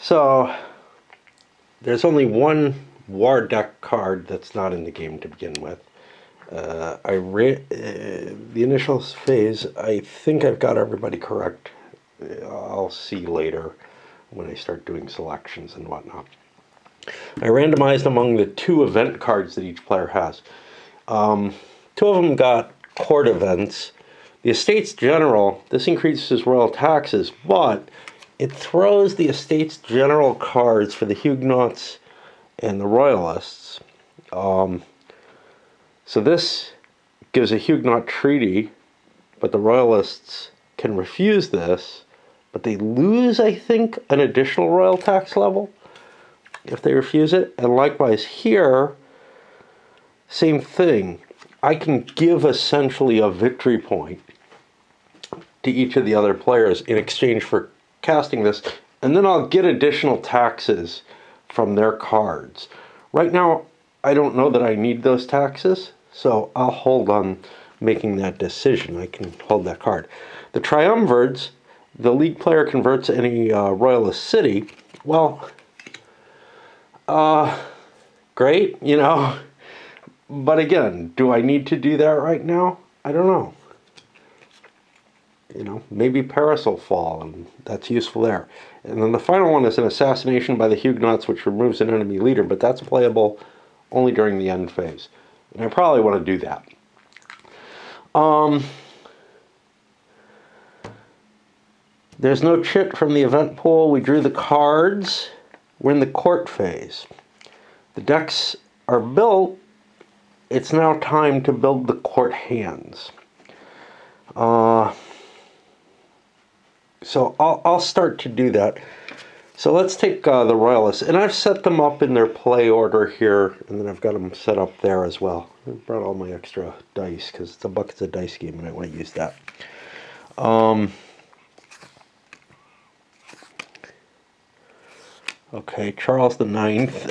So there's only one war deck card that's not in the game to begin with. The initial phase, I think I've got everybody correct. I'll see later when I start doing selections and whatnot. I randomized among the 2 event cards that each player has. 2 of them got court events. The Estates General, this increases royal taxes, but it throws the Estates General cards for the Huguenots and the Royalists. So this gives a Huguenot treaty, but the Royalists can refuse this, but they lose, I think, an additional royal tax level if they refuse it. And likewise here, same thing. I can give essentially a victory point to each of the other players in exchange for casting this, and then I'll get additional taxes from their cards. Right now, I don't know that I need those taxes, so I'll hold on making that decision. I can hold that card. The Triumvirs, the league player converts any royalist city. Well, great, you know. But again, do I need to do that right now? I don't know. You know, maybe Paris will fall, and that's useful there. And then the final one is an assassination by the Huguenots, which removes an enemy leader, but that's playable only during the end phase. And I probably want to do that. There's no chit from the event pool. We drew the cards. We're in the court phase. The decks are built. It's now time to build the court hands. So I'll start to do that. So let's take the Royalists, and I've set them up in their play order here, and then I've got them set up there as well. I brought all my extra dice because it's a buckets of dice game, and I want to use that. Okay, Charles the Ninth.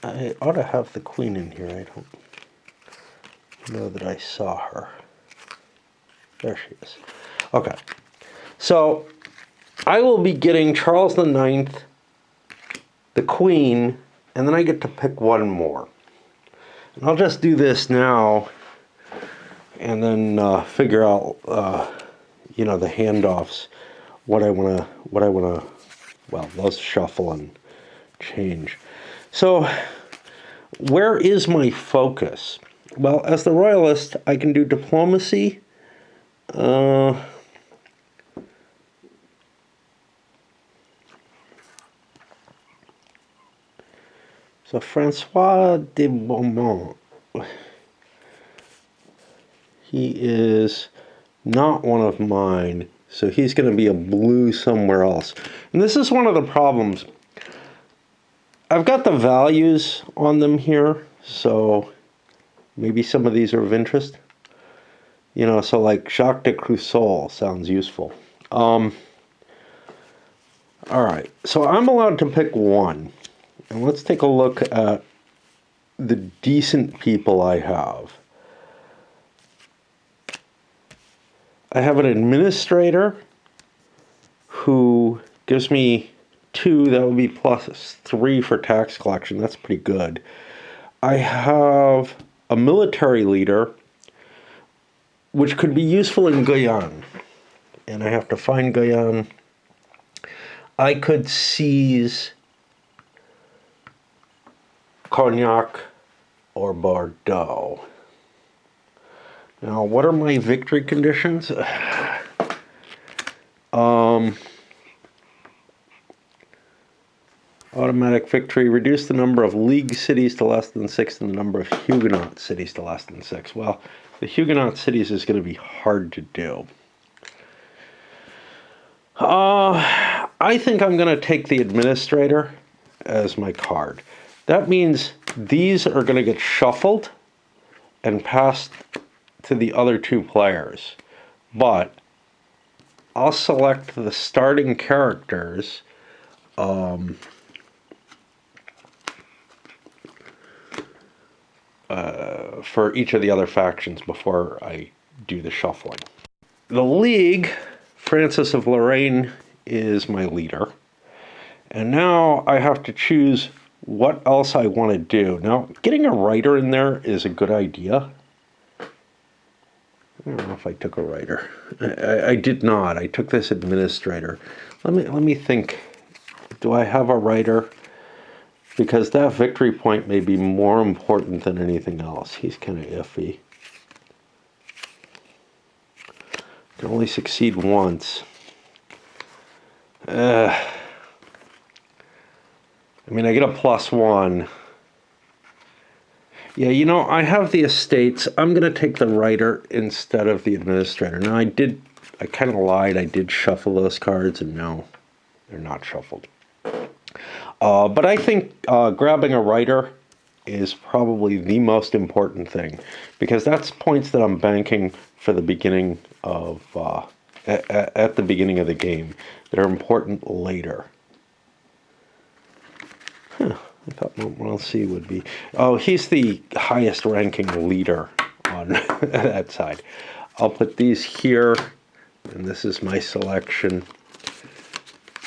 I ought to have the Queen in here. I don't know that I saw her. There she is. Okay. So I will be getting Charles the Ninth, the Queen, and then I get to pick one more. And I'll just do this now and then figure out, you know, the handoffs, what I want to, well, let's shuffle and change. So where is my focus? Well, as the Royalist, I can do diplomacy. So Francois de Beaumont, he is not one of mine, so he's going to be a blue somewhere else. And this is one of the problems. I've got the values on them here, so maybe some of these are of interest. You know, so like Jacques de Crussol sounds useful. All right, so I'm allowed to pick one. And let's take a look at the decent people I have. I have an administrator who gives me 2, that would be +3 for tax collection. That's pretty good. I have a military leader, which could be useful in Guyane. And I have to find Guyane. I could seize Cognac or Bordeaux. Now, what are my victory conditions? Automatic victory. Reduce the number of League cities to less than 6 and the number of Huguenot cities to less than 6. Well, the Huguenot cities is going to be hard to do. I think I'm going to take the administrator as my card. That means these are going to get shuffled and passed to the other 2 players. But I'll select the starting characters. for each of the other factions before I do the shuffling. The League, Francis of Lorraine is my leader. And now I have to choose what else I want to do. Now, getting a writer in there is a good idea. I don't know if I took a writer. I did not. I took this administrator. Let me think. Do I have a writer? Because that victory point may be more important than anything else. He's kind of iffy. Can only succeed once. I mean, I get a +1. Yeah, you know, I have the estates. I'm going to take the writer instead of the administrator. Now, I kind of lied. I did shuffle those cards, and no, they're not shuffled. But I think grabbing a writer is probably the most important thing, because that's points that I'm banking for the beginning of, at the beginning of the game, that are important later. Huh. I thought Montmorency would be... Oh, he's the highest ranking leader on that side. I'll put these here, and this is my selection.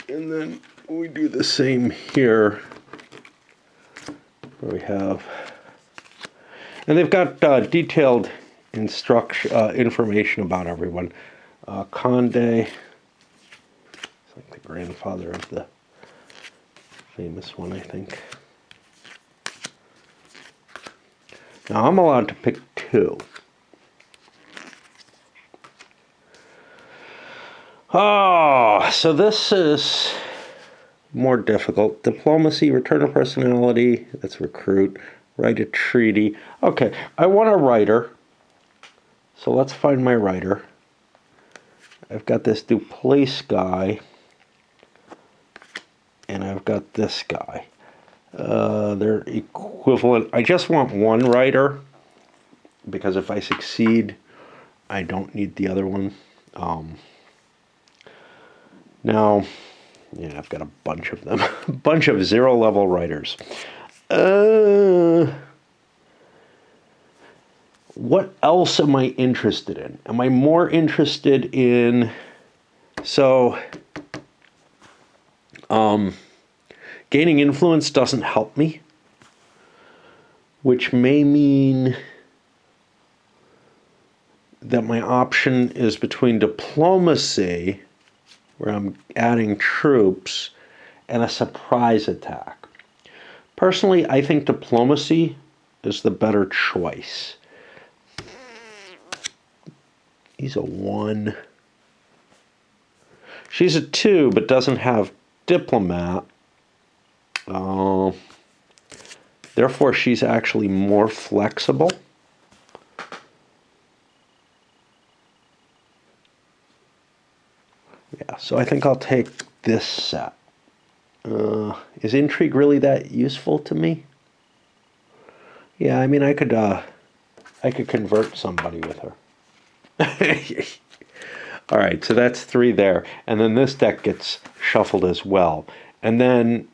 And then we do the same here, where we have... And they've got detailed information about everyone. Condé, it's like the grandfather of the famous one, I think. Now I'm allowed to pick 2. Oh, so this is more difficult. Diplomacy, return of personality, that's recruit, write a treaty. Okay, I want a writer. So let's find my writer. I've got this Duplace guy. And I've got this guy. They're equivalent. I just want one writer, because if I succeed, I don't need the other one. Now, yeah, I've got a bunch of them. A bunch of 0-level writers. What else am I interested in? Am I more interested in... So... gaining influence doesn't help me, which may mean that my option is between diplomacy, where I'm adding troops, and a surprise attack. Personally, I think diplomacy is the better choice. He's a 1. She's a 2, but doesn't have diplomat. Therefore, she's actually more flexible. Yeah, so I think I'll take this set. Is intrigue really that useful to me? Yeah, I mean, I could convert somebody with her. All right, so that's 3 there, and then this deck gets shuffled as well, and then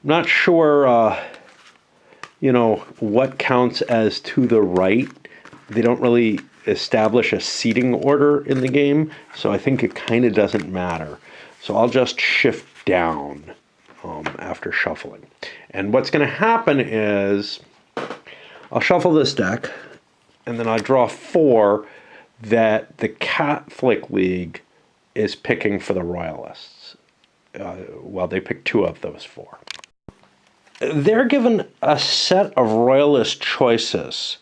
I'm not sure, you know, what counts as to the right. They don't really establish a seating order in the game, so I think it kind of doesn't matter. So I'll just shift down after shuffling. And what's going to happen is I'll shuffle this deck, and then I draw 4 that the Catholic League is picking for the Royalists. Well, they picked 2 of those 4. They're given a set of Royalist choices.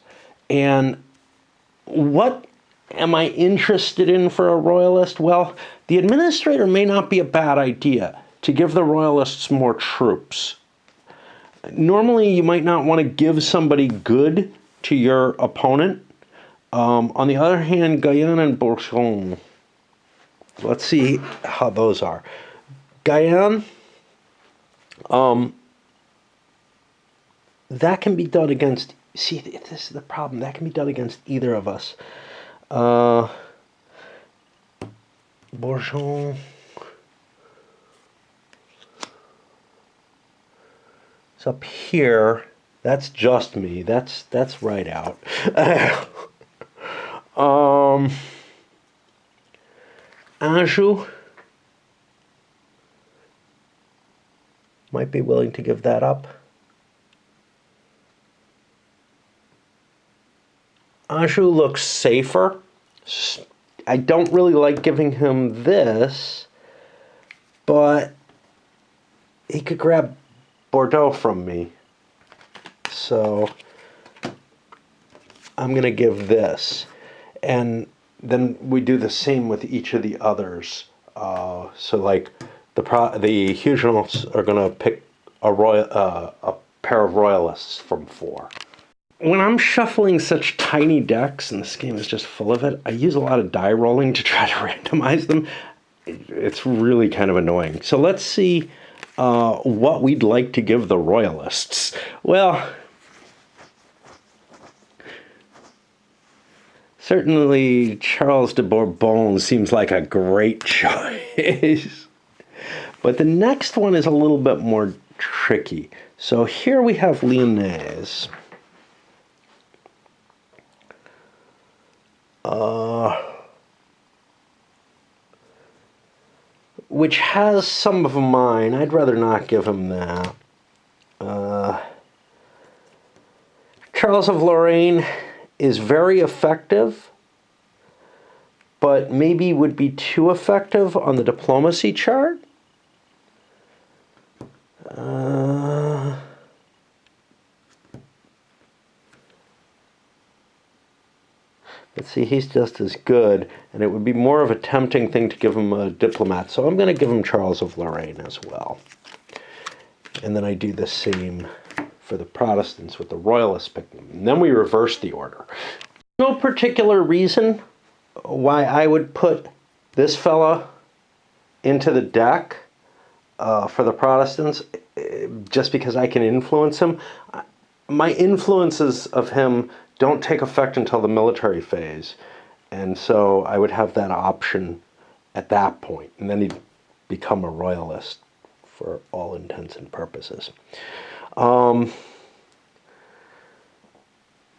And what am I interested in for a Royalist? Well, the administrator may not be a bad idea to give the Royalists more troops. Normally, you might not want to give somebody good to your opponent. On the other hand, Guyenne and Bourgogne, let's see how those are. Guyenne, that can be done against, see, this is the problem, that can be done against either of us. Bourgogne, it's up here. That's just me. That's right out. um, Anjou might be willing to give that up. Anjou looks safer. I don't really like giving him this, but he could grab Bordeaux from me. So I'm going to give this. And then we do the same with each of the others. So like the Huguenots are going to pick a pair of Royalists from 4. When I'm shuffling such tiny decks, and this game is just full of it, I use a lot of die rolling to try to randomize them. It's really kind of annoying. So let's see what we'd like to give the Royalists. Well, certainly Charles de Bourbon seems like a great choice. But the next one is a little bit more tricky. So here we have Lyonnaise. Which has some of mine. I'd rather not give him that. Charles of Lorraine is very effective, but maybe would be too effective on the diplomacy chart. Let's see, he's just as good, and it would be more of a tempting thing to give him a diplomat, so I'm going to give him Charles of Lorraine as well. And then I do the same for the Protestants with the Royalists picking them. And then we reverse the order. No particular reason why I would put this fella into the deck for the Protestants, just because I can influence him. My influences of him don't take effect until the military phase, and so I would have that option at that point, and then he'd become a Royalist for all intents and purposes. I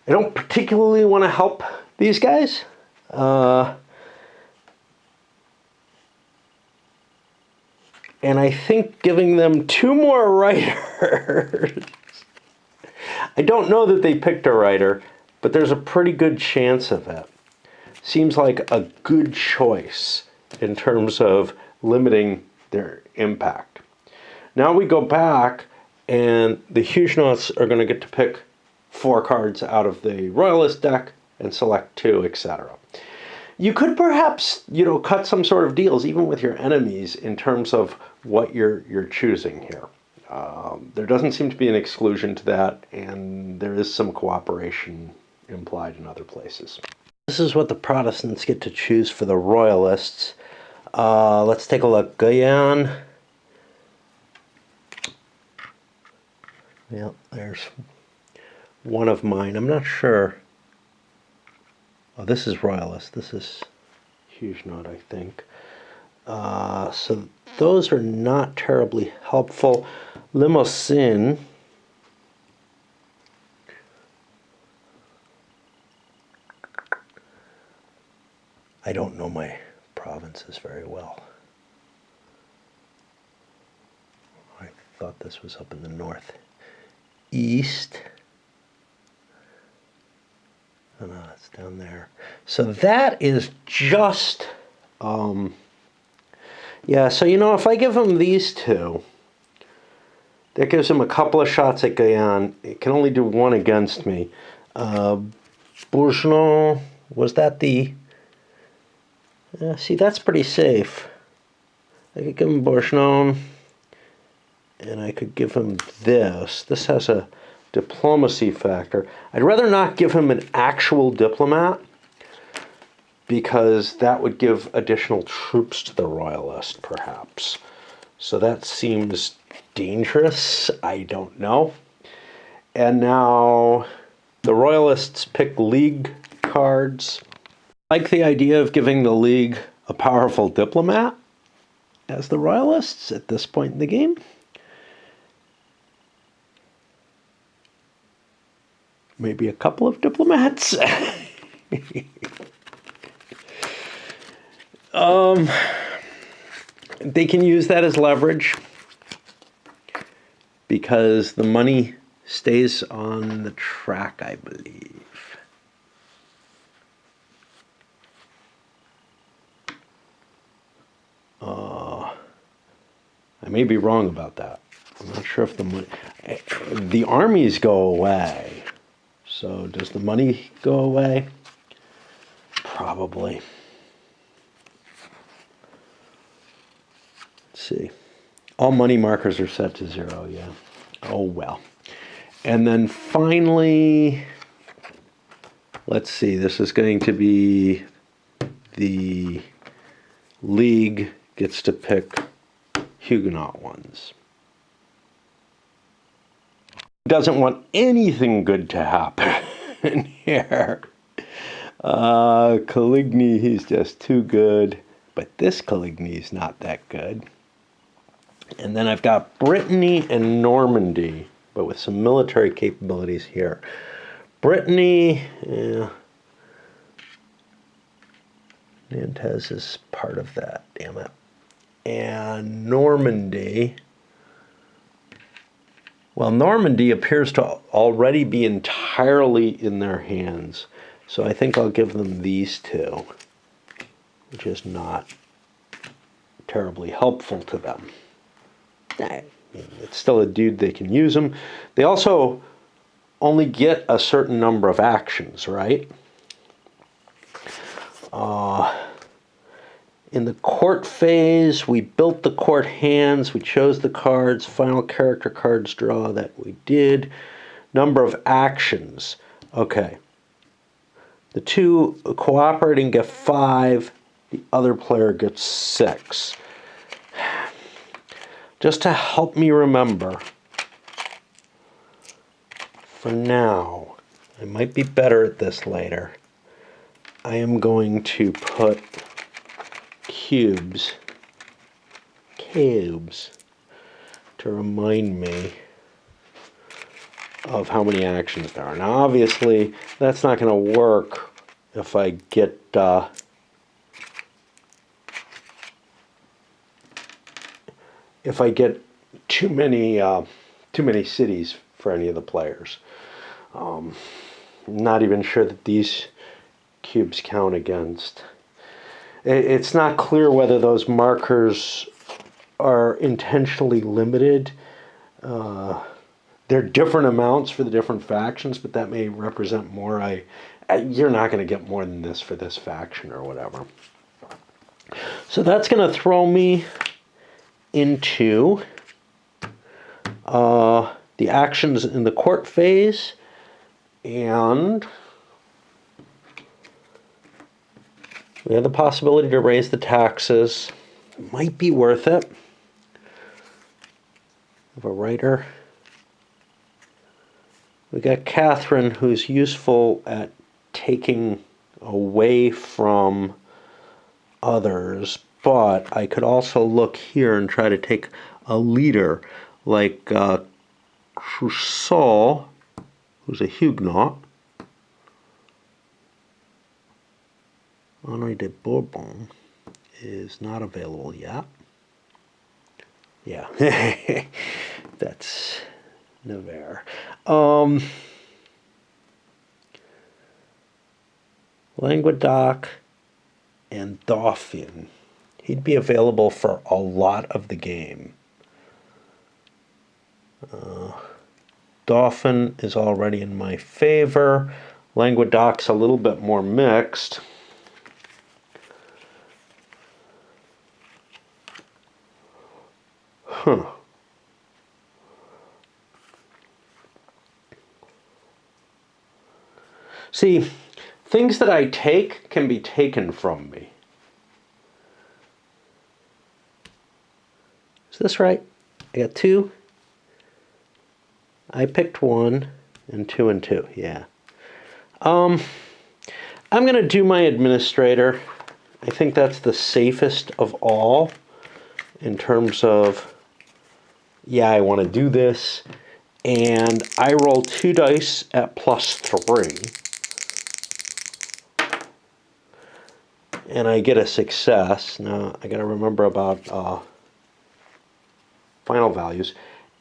don't particularly want to help these guys. And I think giving them 2 more writers. I don't know that they picked a writer, but there's a pretty good chance of it. Seems like a good choice in terms of limiting their impact. Now we go back, and the Huguenots are going to get to pick 4 cards out of the Royalist deck and select 2, etc. You could perhaps, cut some sort of deals even with your enemies in terms of what you're choosing here. There doesn't seem to be an exclusion to that, and there is some cooperation implied in other places. This is what the Protestants get to choose for the Royalists. Let's take a look. Guyenne. Yeah, there's one of mine. I'm not sure. Oh, this is Royalist. This is Huguenot, I think. So those are not terribly helpful. Limousin. I don't know my provinces very well. I thought this was up in the northeast. Oh no, it's down there. So that is just, yeah, so if I give him these 2, that gives him a couple of shots at Guyenne. It can only do 1 against me. Bourgogne, was that the... see, that's pretty safe. I could give him Bourgogne, and I could give him this. This has a diplomacy factor. I'd rather not give him an actual diplomat, because that would give additional troops to the Royalist, perhaps. So that seems dangerous. I don't know. And now the Royalists pick League cards. I like the idea of giving the League a powerful diplomat as the Royalists at this point in the game. maybe a couple of diplomats. They can use that as leverage because the money stays on the track, I believe. I may be wrong about that. I'm not sure if the armies go away. So does the money go away? Probably. Let's see. All money markers are set to 0, yeah. Oh well. And then finally, let's see, this is going to be the League gets to pick Huguenot ones. Doesn't want anything good to happen here. Coligny, he's just too good. But this Coligny is not that good. And then I've got Brittany and Normandy, but with some military capabilities here. Brittany, yeah. Nantes is part of that, damn it. And Normandy, well, Normandy appears to already be entirely in their hands. So I think I'll give them these two, which is not terribly helpful to them. It's still a dude, they can use them. They also only get a certain number of actions, right? In the court phase, we built the court hands, we chose the cards, final character cards draw, that we did. Number of actions. Okay. The two cooperating get 5, the other player gets 6. Just to help me remember, for now, I might be better at this later, I am going to put cubes to remind me of how many actions there are. Now obviously that's not going to work if I get too many cities for any of the players. I'm not even sure that these cubes count against. It's not clear whether those markers are intentionally limited. They're different amounts for the different factions, but that may represent more. You're not going to get more than this for this faction or whatever. So that's going to throw me into the actions in the court phase, and we have the possibility to raise the taxes. Might be worth it. Of a writer. We got Catherine, who's useful at taking away from others, but I could also look here and try to take a leader like Choiseul, who's a Huguenot. Henri de Bourbon is not available yet. Yeah, that's Nevers. Languedoc and Dauphin. He'd be available for a lot of the game. Dauphin is already in my favor. Languedoc's a little bit more mixed. Huh. See, things that I take can be taken from me. Is this right? I got 2. I picked 1 and 2 and 2. Yeah. I'm going to do my administrator. I think that's the safest of all in terms of, yeah, I want to do this. and I roll 2 dice at +3, and I get a success. Now I got to remember about final values,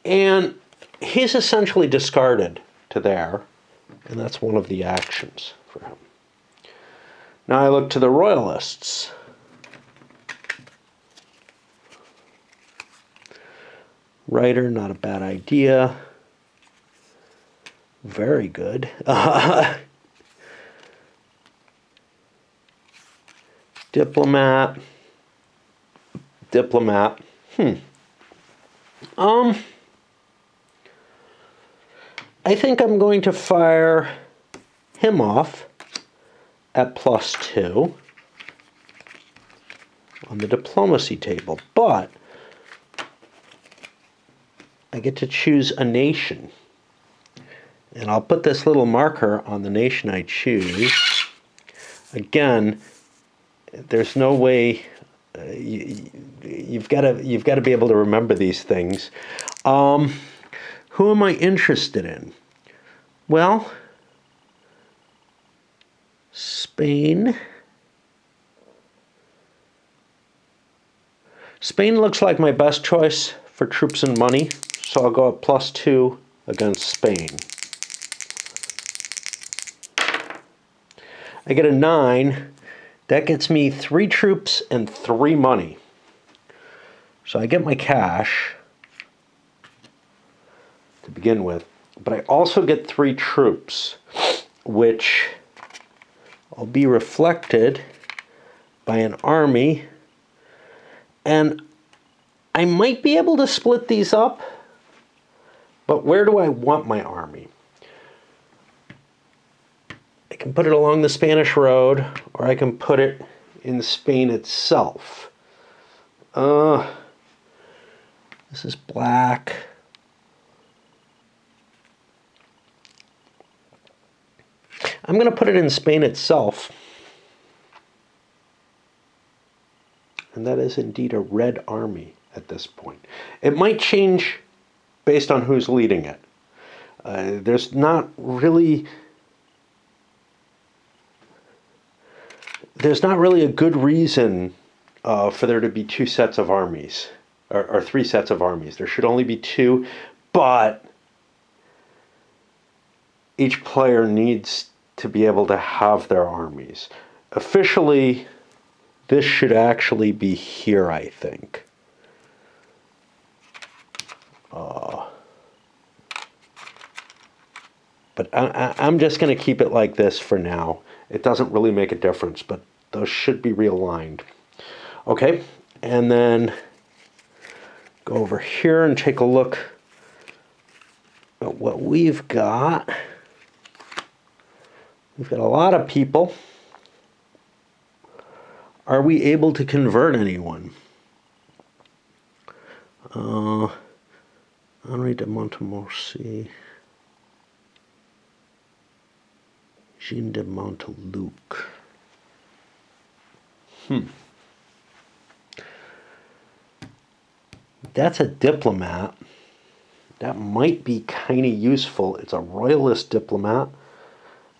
and he's essentially discarded to there, and that's one of the actions for him. Now I look to the Royalists. Writer, not a bad idea. Very good. Diplomat. Diplomat. I think I'm going to fire him off at +2 on the diplomacy table, but I get to choose a nation. And I'll put this little marker on the nation I choose. Again, there's no way you've got to be able to remember these things. Who am I interested in? Well, Spain. Spain looks like my best choice for troops and money, so I'll go at +2 against Spain. I get a 9. That gets me 3 troops and 3 money. So I get my cash to begin with, but I also get 3 troops, which will be reflected by an army, and I might be able to split these up, but where do I want my army? I can put it along the Spanish road, or I can put it in Spain itself. This is black. I'm going to put it in Spain itself. And that is indeed a red army at this point. It might change based on who's leading it. There's not really a good reason for there to be 2 sets of armies, or 3 sets of armies. There should only be 2, but each player needs to be able to have their armies. Officially, this should actually be here, I think. But I'm just going to keep it like this for now. It doesn't really make a difference, but those should be realigned. Okay, and then go over here and take a look at what we've got. We've got a lot of people. Are we able to convert anyone? Henri de Montmorency. Jean de Monteluc. That's a diplomat. That might be kind of useful. It's a royalist diplomat.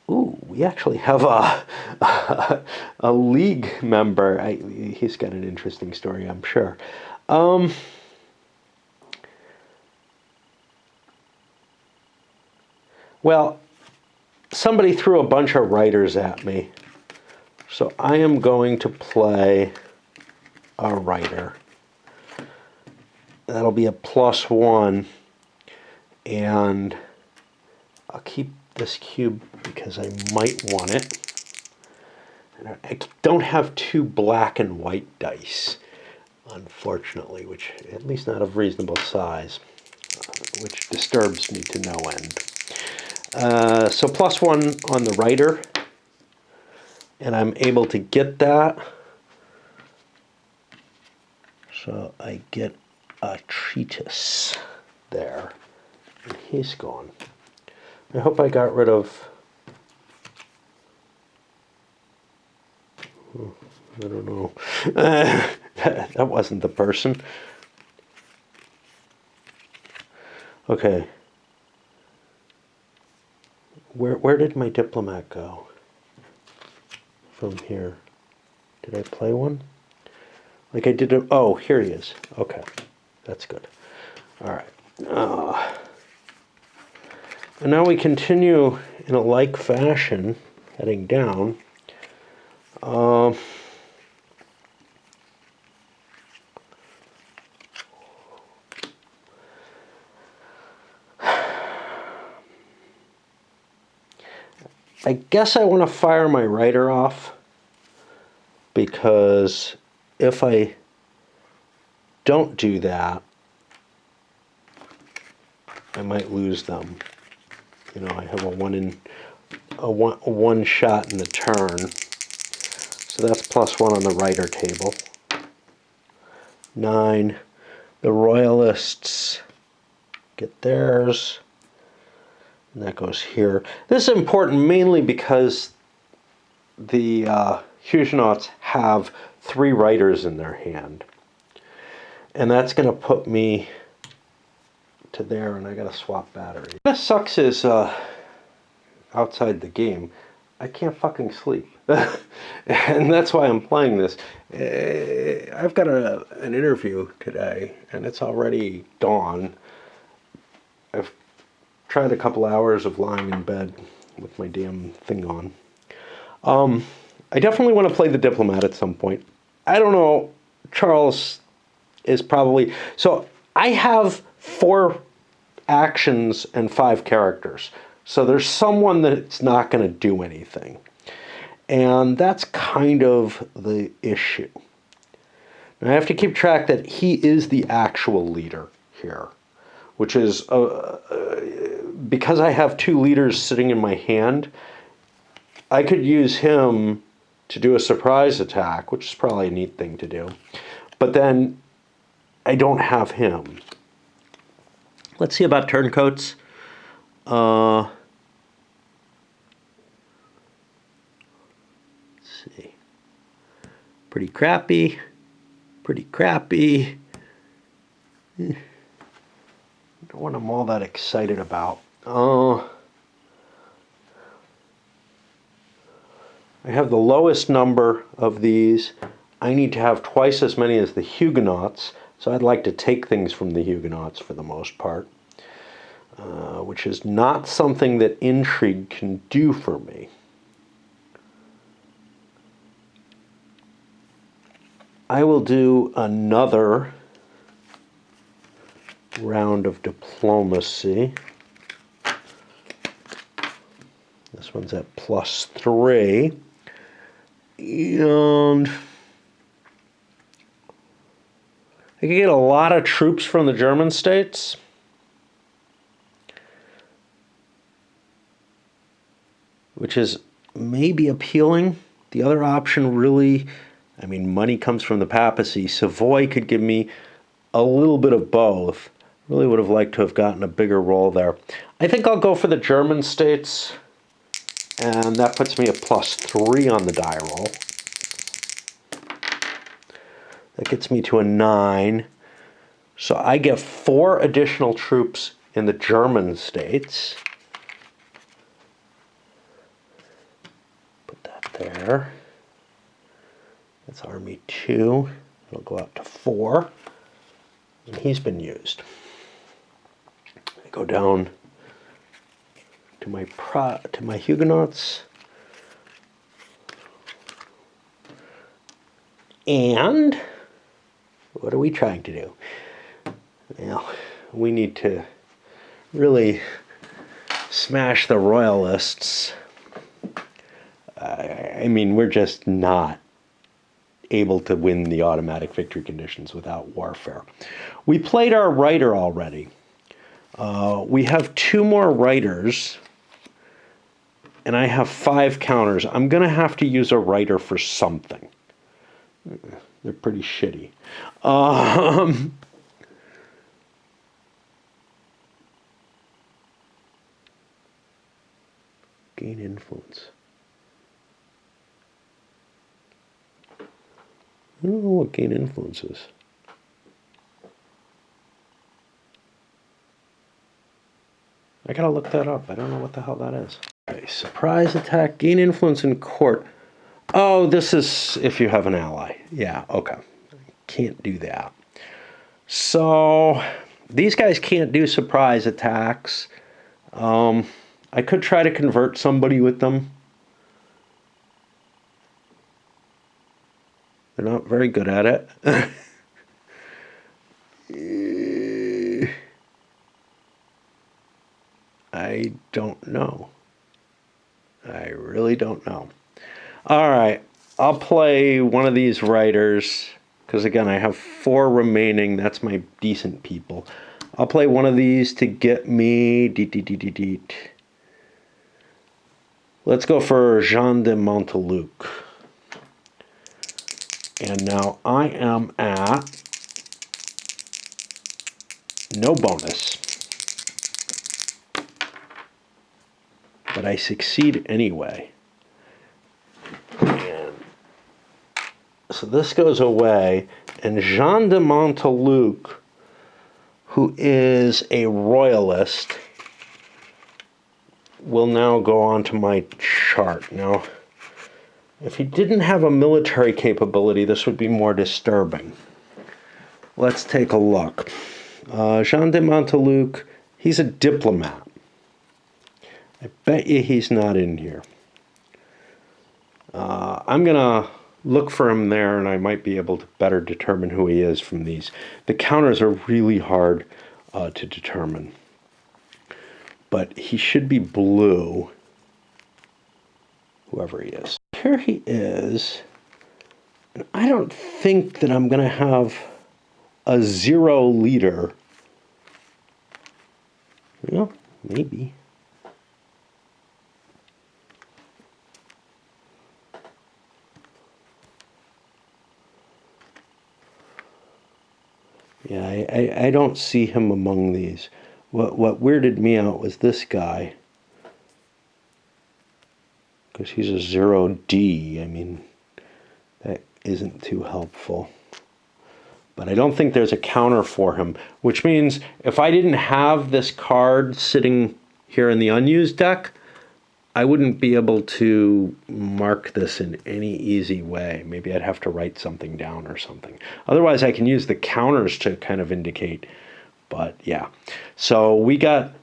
Ooh, we actually have a league member. He's got an interesting story, I'm sure. Well, somebody threw a bunch of writers at me. So I am going to play a writer. That'll be a +1. And I'll keep this cube because I might want it. And I don't have 2 black and white dice, unfortunately, which at least not of reasonable size, which disturbs me to no end. So +1 on the writer, and I'm able to get that. So I get a treatise there, and he's gone. I hope I got rid of, I don't know, that wasn't the person. Okay, Where did my diplomat go from here? Did I play one? Like I did. Oh, here he is. Okay, that's good. All right. And now we continue in a like fashion, heading down. I guess I want to fire my rider off, because if I don't do that, I might lose them. You know, I have a one shot in the turn, so that's +1 on the rider table. 9. The Royalists get theirs, and that goes here. This is important mainly because the Huguenots have 3 riders in their hand, and that's going to put me to there, and I got to swap battery. What sucks is outside the game, I can't fucking sleep. And that's why I'm playing this. I've got an interview today, and it's already dawn. I've tried a couple hours of lying in bed with my damn thing on. I definitely want to play the diplomat at some point. I don't know. Charles is probably... So I have 4 actions and 5 characters. So there's someone that's not going to do anything. And that's kind of the issue. Now I have to keep track that he is the actual leader here, which is, because I have 2 leaders sitting in my hand, I could use him to do a surprise attack, which is probably a neat thing to do. But then I don't have him. Let's see about turncoats. Let's see. Pretty crappy. Pretty crappy. Not what I'm all that excited about. I have the lowest number of these. I need to have twice as many as the Huguenots, so I'd like to take things from the Huguenots for the most part, which is not something that intrigue can do for me. I will do another round of diplomacy. This one's at +3. And I could get a lot of troops from the German states. Which is maybe appealing. The other option really, I mean, money comes from the papacy. Savoy could give me a little bit of both. Really would have liked to have gotten a bigger role there. I think I'll go for the German states. And that puts me at +3 on the die roll. That gets me to a 9. So I get 4 additional troops in the German states. Put that there. That's Army 2. It'll go up to 4. And he's been used. I go down to my Huguenots. And what are we trying to do? Well, we need to really smash the Royalists. I mean, we're just not able to win the automatic victory conditions without warfare. We played our rider already. We have 2 more riders, and I have 5 counters. I'm going to have to use a rider for something. They're pretty shitty. Gain influence. I don't know what gain influence is. I gotta look that up. I don't know what the hell that is. Okay, surprise attack, gain influence in court. Oh, this is if you have an ally. Yeah, okay. Can't do that. So, these guys can't do surprise attacks. I could try to convert somebody with them. They're not very good at it. I don't know. I really don't know. All right, I'll play one of these writers, because again, I have 4 remaining. That's my decent people. I'll play one of these to get me... Let's go for Jean de Monteluc. And now I am at no bonus. But I succeed anyway. And so this goes away. And Jean de Monteluc, who is a royalist, will now go on to my chart. Now, if he didn't have a military capability, this would be more disturbing. Let's take a look. Jean de Monteluc, he's a diplomat. I bet you he's not in here. I'm going to look for him there, and I might be able to better determine who he is from these. The counters are really hard to determine. But he should be blue, whoever he is. Here he is. And I don't think that I'm going to have a 0 leader. Well, maybe. Yeah, I don't see him among these. What weirded me out was this guy. Because he's a 0D. I mean, that isn't too helpful. But I don't think there's a counter for him. Which means if I didn't have this card sitting here in the unused deck, I wouldn't be able to mark this in any easy way. Maybe I'd have to write something down or something. Otherwise, I can use the counters to kind of indicate. But yeah, so we got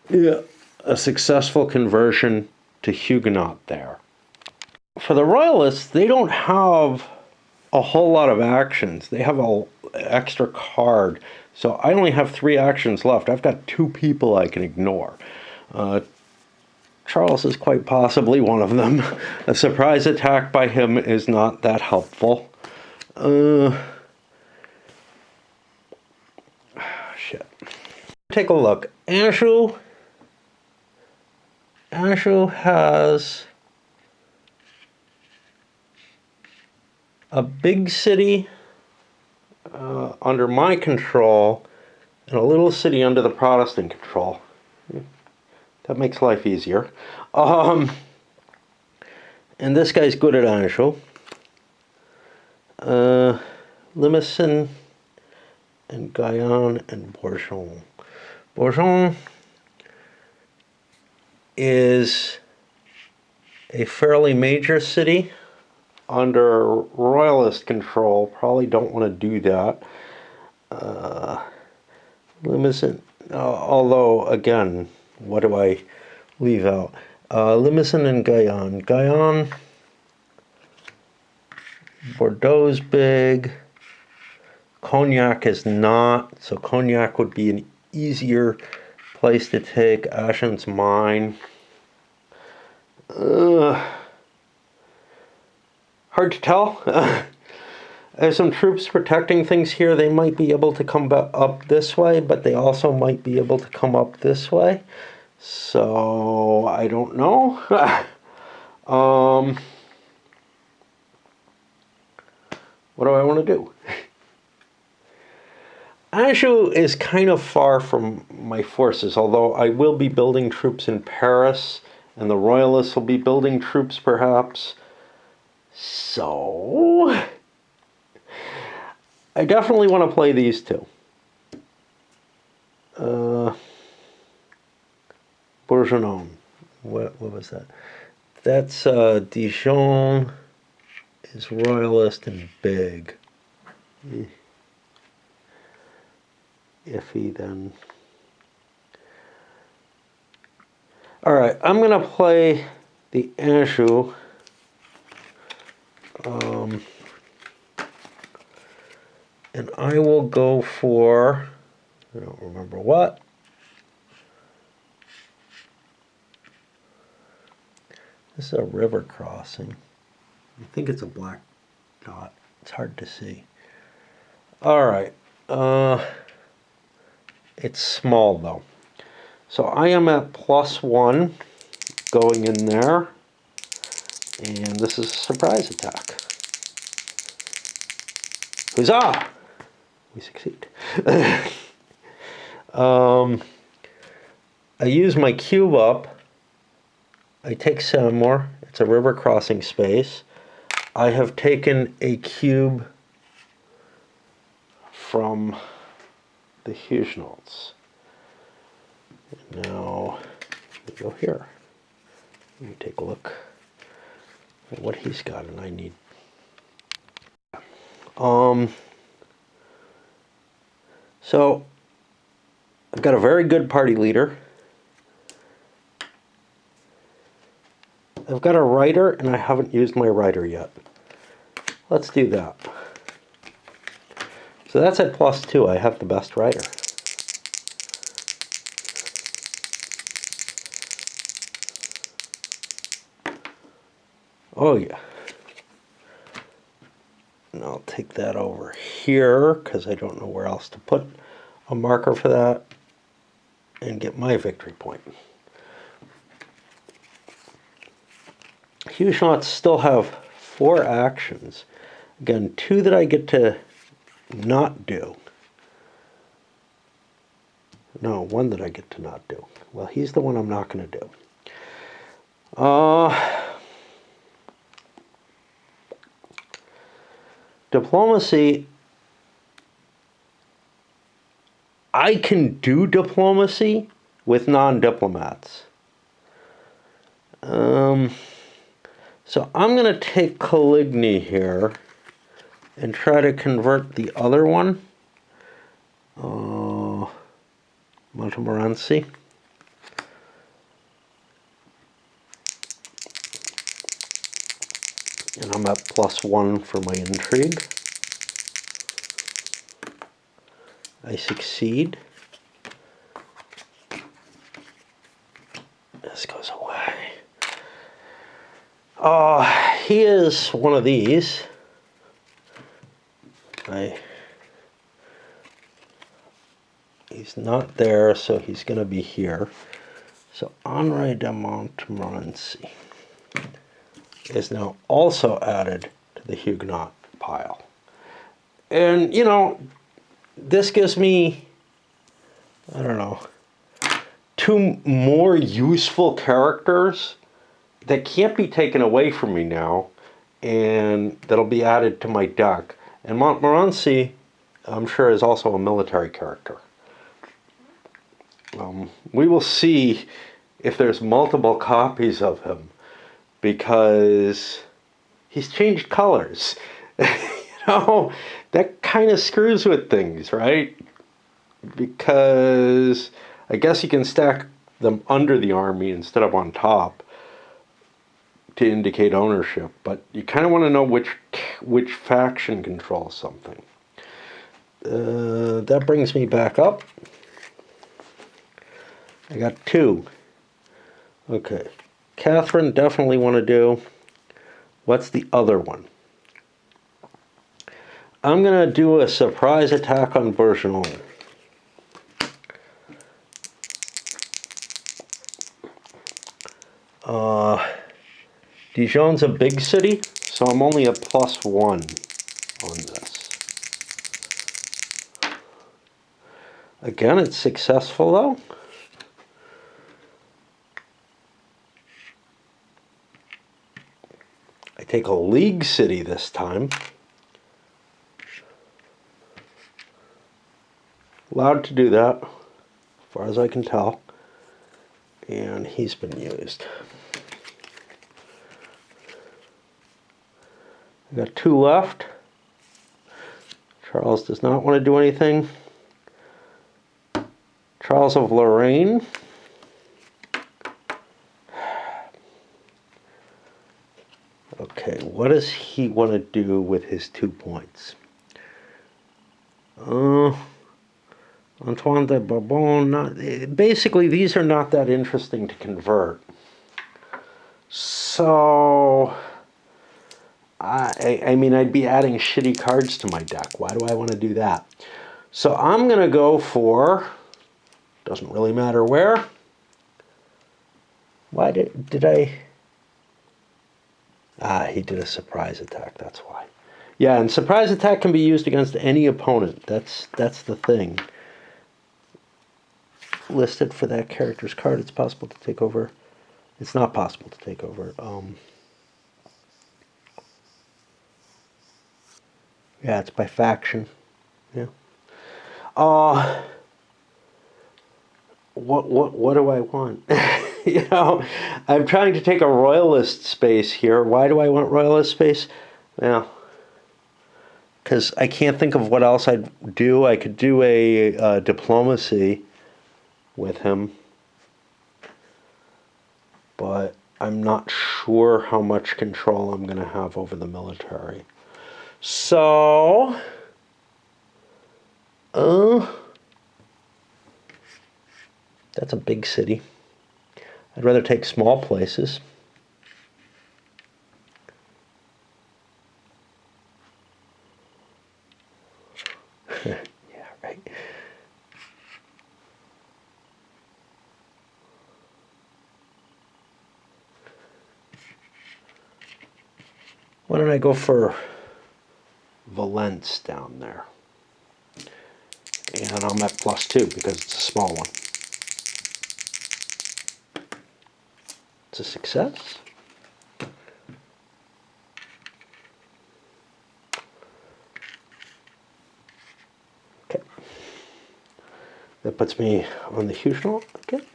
a successful conversion to Huguenot there. For the Royalists, they don't have a whole lot of actions. They have an extra card. So I only have 3 actions left. I've got 2 people I can ignore. Charles is quite possibly one of them. A surprise attack by him is not that helpful. Shit. Take a look. Anjou has a big city under my control and a little city under the Protestant control. That makes life easier. And this guy's good at Anjou. Limousin and Guyenne and Bourgogne. Bourgogne is a fairly major city under royalist control. Probably don't want to do that. Limousin, although again, what do I leave out? Limousin and Guyenne. Guyenne, Bordeaux's big. Cognac is not, so Cognac would be an easier place to take. Aschen's mine. Hard to tell. There's some troops protecting things here. They might be able to come up this way, but they also might be able to come up this way. So, I don't know. What do I want to do? Anjou is kind of far from my forces, although I will be building troops in Paris, and the Royalists will be building troops perhaps. So, I definitely want to play these 2. Bourgogne. what was that? That's Dijon is royalist and big. Iffy then. All right, I'm gonna play the Anjou. And I will go for, I don't remember what. This is a river crossing. I think it's a black dot. It's hard to see. All right. It's small though. So I am at +1 going in there. And this is a surprise attack. Huzzah! We succeed. I use my cube up. I take Samour. It's a river crossing space. I have taken a cube from the Huguenots. Now, we go here. Let me take a look at what he's got, and I need. So, I've got a very good party leader. I've got a writer, and I haven't used my writer yet. Let's do that. So that's at +2. I have the best writer. Oh yeah. And I'll take that over here because I don't know where else to put a marker for that and get my victory point. Huguenots still have 4 actions. Again, 2 that I get to not do. No, 1 that I get to not do. Well, he's the one I'm not going to do. Diplomacy. I can do diplomacy with non-diplomats. So I'm going to take Coligny here and try to convert the other one, Montmorency. And I'm at +1 for my intrigue. I succeed. This goes away. He is one of these. He's not there, so he's going to be here. So Henri de Montmorency is now also added to the Huguenot pile. And, you know, this gives me, I don't know, 2 more useful characters that can't be taken away from me now, and that'll be added to my deck. And Montmorency, I'm sure, is also a military character. We will see if there's multiple copies of him, because he's changed colors. You know, that kind of screws with things, right? Because I guess you can stack them under the army instead of on top to indicate ownership, but you kind of want to know which faction controls something. That brings me back up. I got 2. Okay, Catherine definitely want to do. What's the other one? I'm going to do a surprise attack on Bourgogne. Dijon's a big city, so I'm only at +1 on this. Again, it's successful though. I take a league city this time. Allowed to do that, as far as I can tell. And he's been used. I got 2 left. Charles does not want to do anything. Charles of Lorraine. Okay, what does he want to do with his 2 points? Antoine de Bourbon, basically these are not that interesting to convert. So, I mean, I'd be adding shitty cards to my deck. Why do I want to do that? So I'm going to go for, doesn't really matter where. Why did I? He did a surprise attack, that's why. Yeah, and surprise attack can be used against any opponent. That's the thing. Listed for that character's card, it's possible to take over. It's not possible to take over. Yeah, it's by faction. Yeah. What do I want? You know, I'm trying to take a royalist space here. Why do I want royalist space? Well, because I can't think of what else I'd do. I could do a diplomacy with him, but I'm not sure how much control I'm going to have over the military. So, that's a big city. I'd rather take small places. Yeah, right. Why don't I go for Valence down there? And I'm at +2 because it's a small one. It's a success. Okay. That puts me on the Huguenot again.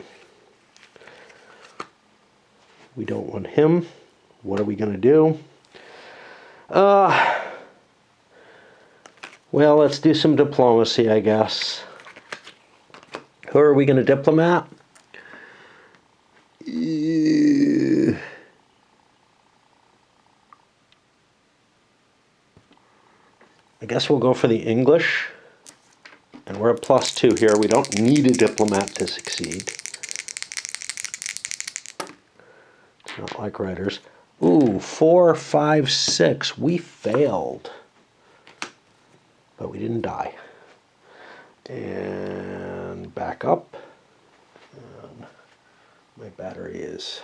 We don't want him. What are we going to do? Well, let's do some diplomacy, I guess. Who are we going to diplomat? I guess we'll go for the English. And we're at +2 here. We don't need a diplomat to succeed. It's not like writers. Ooh, 4, 5, 6. We failed. But we didn't die. And back up. And my battery is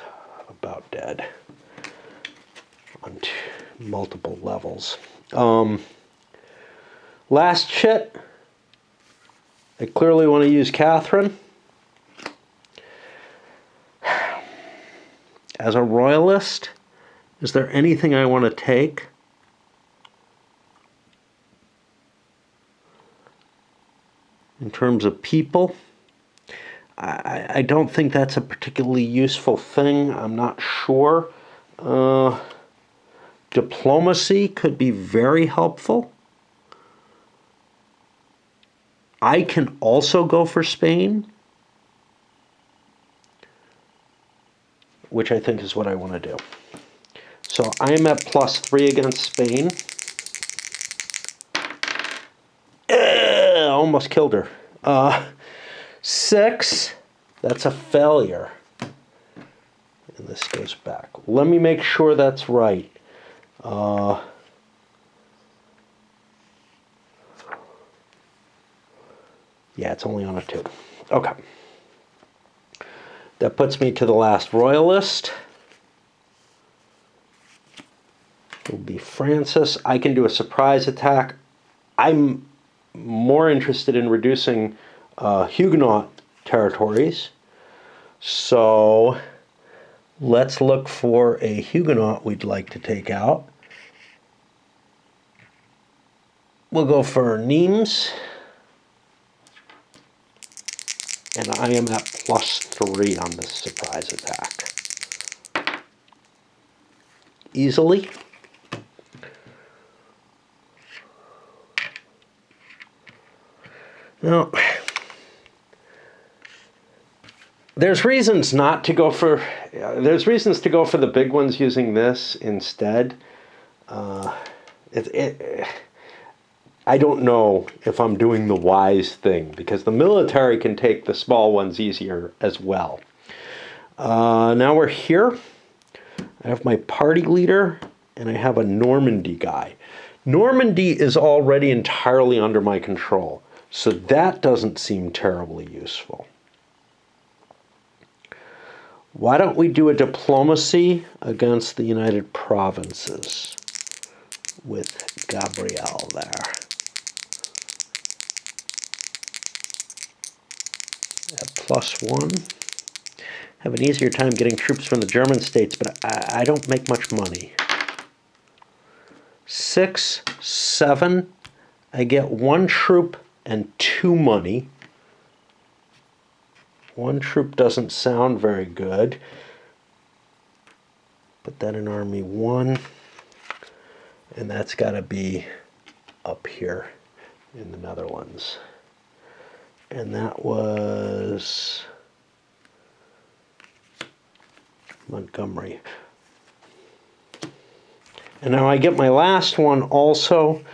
about dead on multiple levels. Last chit. I clearly want to use Catherine. As a royalist, is there anything I want to take? In terms of people, I don't think that's a particularly useful thing. I'm not sure. Diplomacy could be very helpful. I can also go for Spain, which I think is what I want to do. So I am at +3 against Spain. Almost killed her. 6, that's a failure. And this goes back. Let me make sure that's right. Yeah, it's only on a 2. Okay. That puts me to the last royalist. It will be Francis. I can do a surprise attack. I'm more interested in reducing Huguenot territories. So let's look for a Huguenot we'd like to take out. We'll go for Nimes. and I am at +3 on this surprise attack. Easily. Now, there's reasons not to go for, there's reasons to go for the big ones using this instead. I don't know if I'm doing the wise thing, because the military can take the small ones easier as well. Now we're here. I have my party leader, and I have a Normandy guy. Normandy is already entirely under my control, so that doesn't seem terribly useful. Why don't we do a diplomacy against the United Provinces with Gabriel there? At +1. Have an easier time getting troops from the German states, but I don't make much money. 6, 7. I get 1 troop and 2 money. 1 troop doesn't sound very good. Put that in Army 1. And that's got to be up here in the Netherlands. And that was Montgomery. And now I get my last one also,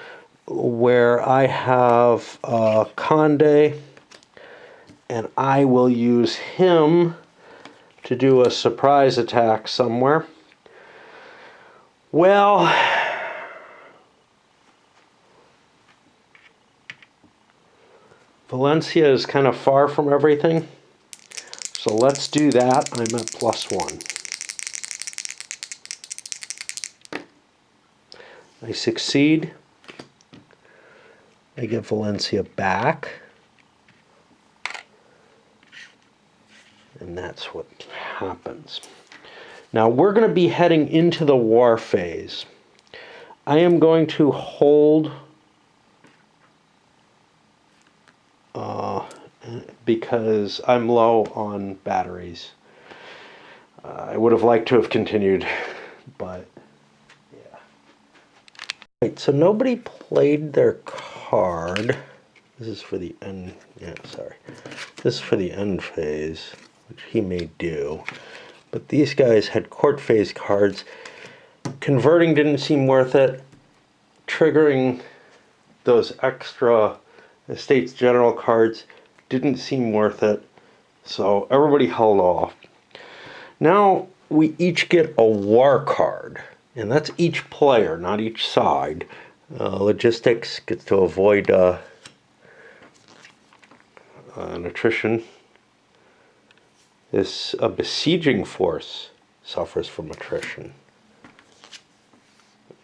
where I have Conde, and I will use him to do a surprise attack somewhere. Well, Valencia is kind of far from everything, so let's do that. I'm at +1. I succeed. I get Valencia back. And that's what happens. Now we're going to be heading into the war phase. I am going to hold because I'm low on batteries. I would have liked to have continued, but yeah. Right, so nobody played their card. This is for the end. Yeah, sorry. This is for the end phase, which he may do. But these guys had court phase cards. Converting didn't seem worth it. Triggering those extra Estates General cards didn't seem worth it. So everybody held off. Now we each get a war card. And that's each player, not each side. Logistics gets to avoid an attrition. A besieging force suffers from attrition.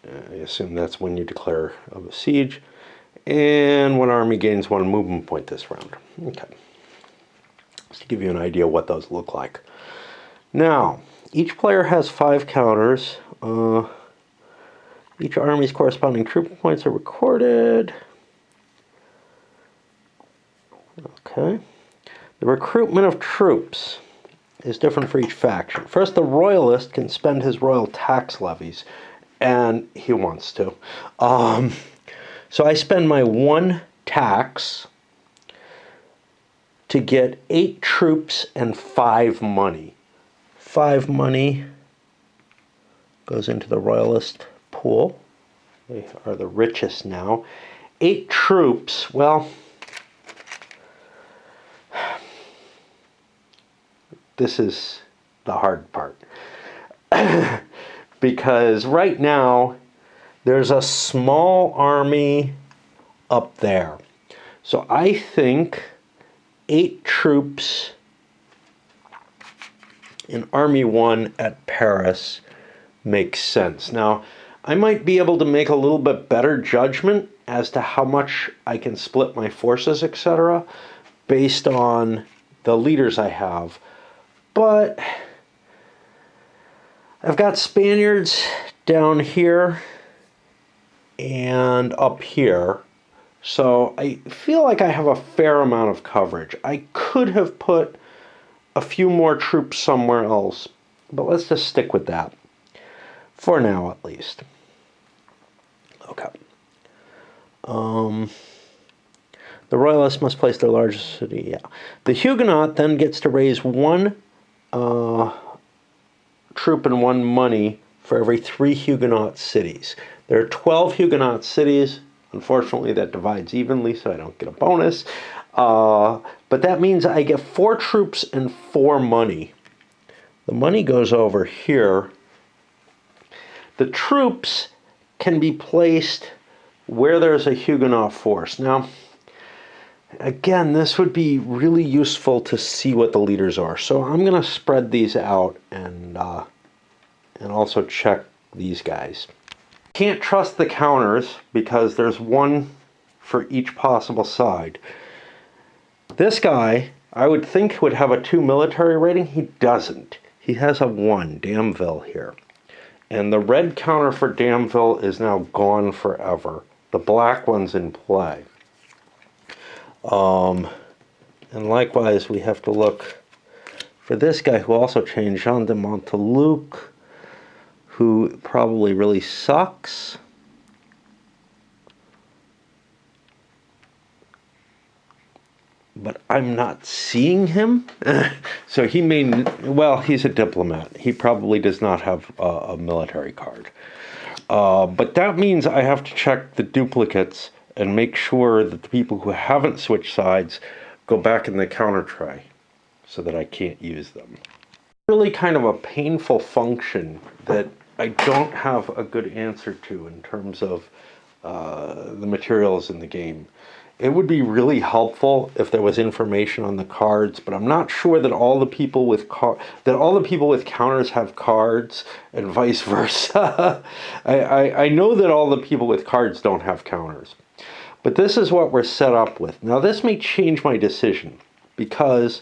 I assume that's when you declare a siege. And one army gains 1 movement point this round. Okay. Just to give you an idea what those look like. Now, each player has 5 counters. Each army's corresponding troop points are recorded. Okay. The recruitment of troops is different for each faction. First, the royalist can spend his royal tax levies, and he wants to. So I spend my 1 tax to get 8 troops and 5 money. 5 money goes into the royalist pool. They are the richest now. 8 troops, well, this is the hard part. Because right now, there's a small army up there. So I think 8 troops in Army 1 at Paris makes sense. Now, I might be able to make a little bit better judgment as to how much I can split my forces, etc., based on the leaders I have. But I've got Spaniards down here and up here. So I feel like I have a fair amount of coverage. I could have put a few more troops somewhere else, but let's just stick with that. For now, at least. Okay. The Royalists must place their largest city, yeah. The Huguenot then gets to raise one troop and one money for every 3 Huguenot cities. There are 12 Huguenot cities. Unfortunately, that divides evenly, so I don't get a bonus. But that means I get 4 troops and 4 money. The money goes over here. The troops can be placed where there's a Huguenot force. Now, again, this would be really useful to see what the leaders are. So I'm going to spread these out and also check these guys. Can't trust the counters because there's one for each possible side. This guy, I would think, would have a 2 military rating. He doesn't. He has a 1, Damville here. And the red counter for Damville is now gone forever. The black one's in play. And likewise, we have to look for this guy who also changed, Jean de Monteluc, who probably really sucks. But I'm not seeing him. So he may, well, he's a diplomat. He probably does not have a military card. But that means I have to check the duplicates and make sure that the people who haven't switched sides go back in the counter tray so that I can't use them. Really kind of a painful function that I don't have a good answer to in terms of the materials in the game. It would be really helpful if there was information on the cards, but I'm not sure that all the people with counters have cards and vice versa. I know that all the people with cards don't have counters. But this is what we're set up with. Now this may change my decision because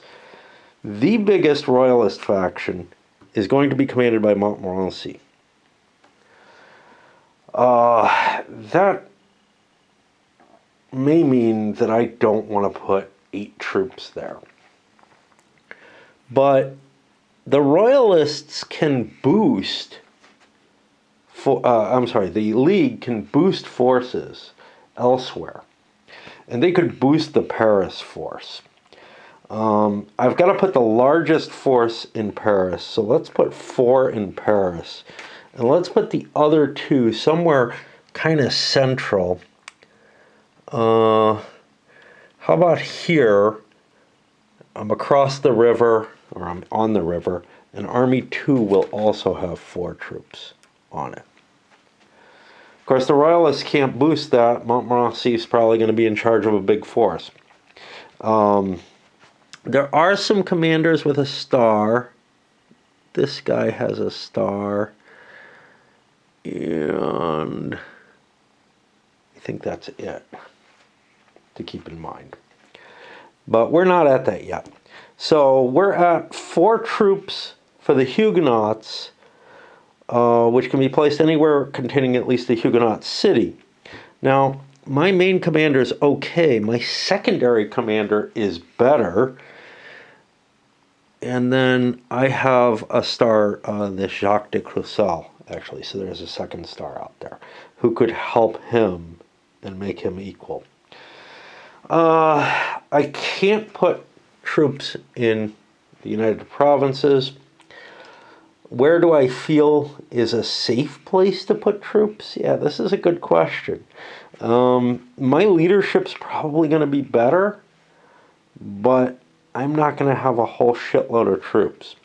the biggest royalist faction is going to be commanded by Montmorency. That may mean that I don't want to put 8 troops there. But the royalists can boost, the League can boost forces elsewhere. And they could boost the Paris force. I've got to put the largest force in Paris, so let's put 4 in Paris. And let's put the other 2 somewhere kind of central. How about here? I'm across the river, or I'm on the river, and Army 2 will also have 4 troops on it. Of course, the Royalists can't boost that. Montmorency is probably going to be in charge of a big force. There are some commanders with a star. This guy has a star. And I think that's it to keep in mind. But we're not at that yet. So we're at 4 troops for the Huguenots, which can be placed anywhere containing at least a Huguenot city. Now, my main commander is okay. My secondary commander is better. And then I have a star, this Jacques de Croussel, actually. So there's a second star out there who could help him and make him equal. I can't put troops in the United Provinces. Where do I feel is a safe place to put troops? Yeah, this is a good question. My leadership's probably going to be better, but I'm not going to have a whole shitload of troops.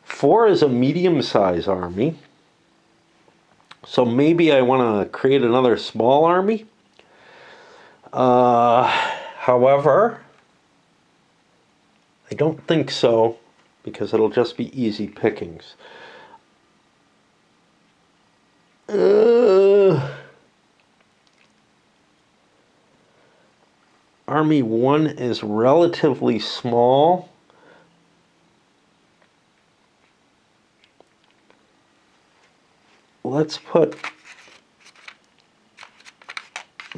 4 is a medium-sized army, so maybe I want to create another small army. However, I don't think so, because it'll just be easy pickings. Army 1 is relatively small. Let's put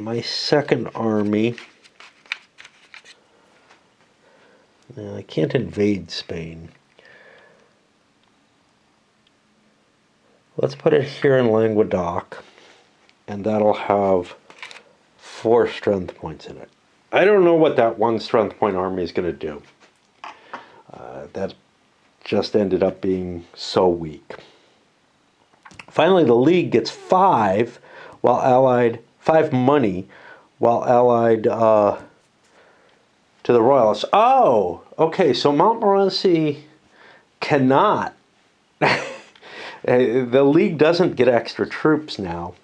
my second army. Now, I can't invade Spain. Let's put it here in Languedoc, and that'll have 4 strength points in it. I don't know what that 1 strength point army is going to do. That just ended up being so weak. Finally, the League gets 5 while allied, 5 money while allied to the Royalists. Oh, okay, so Montmorency cannot. The League doesn't get extra troops now,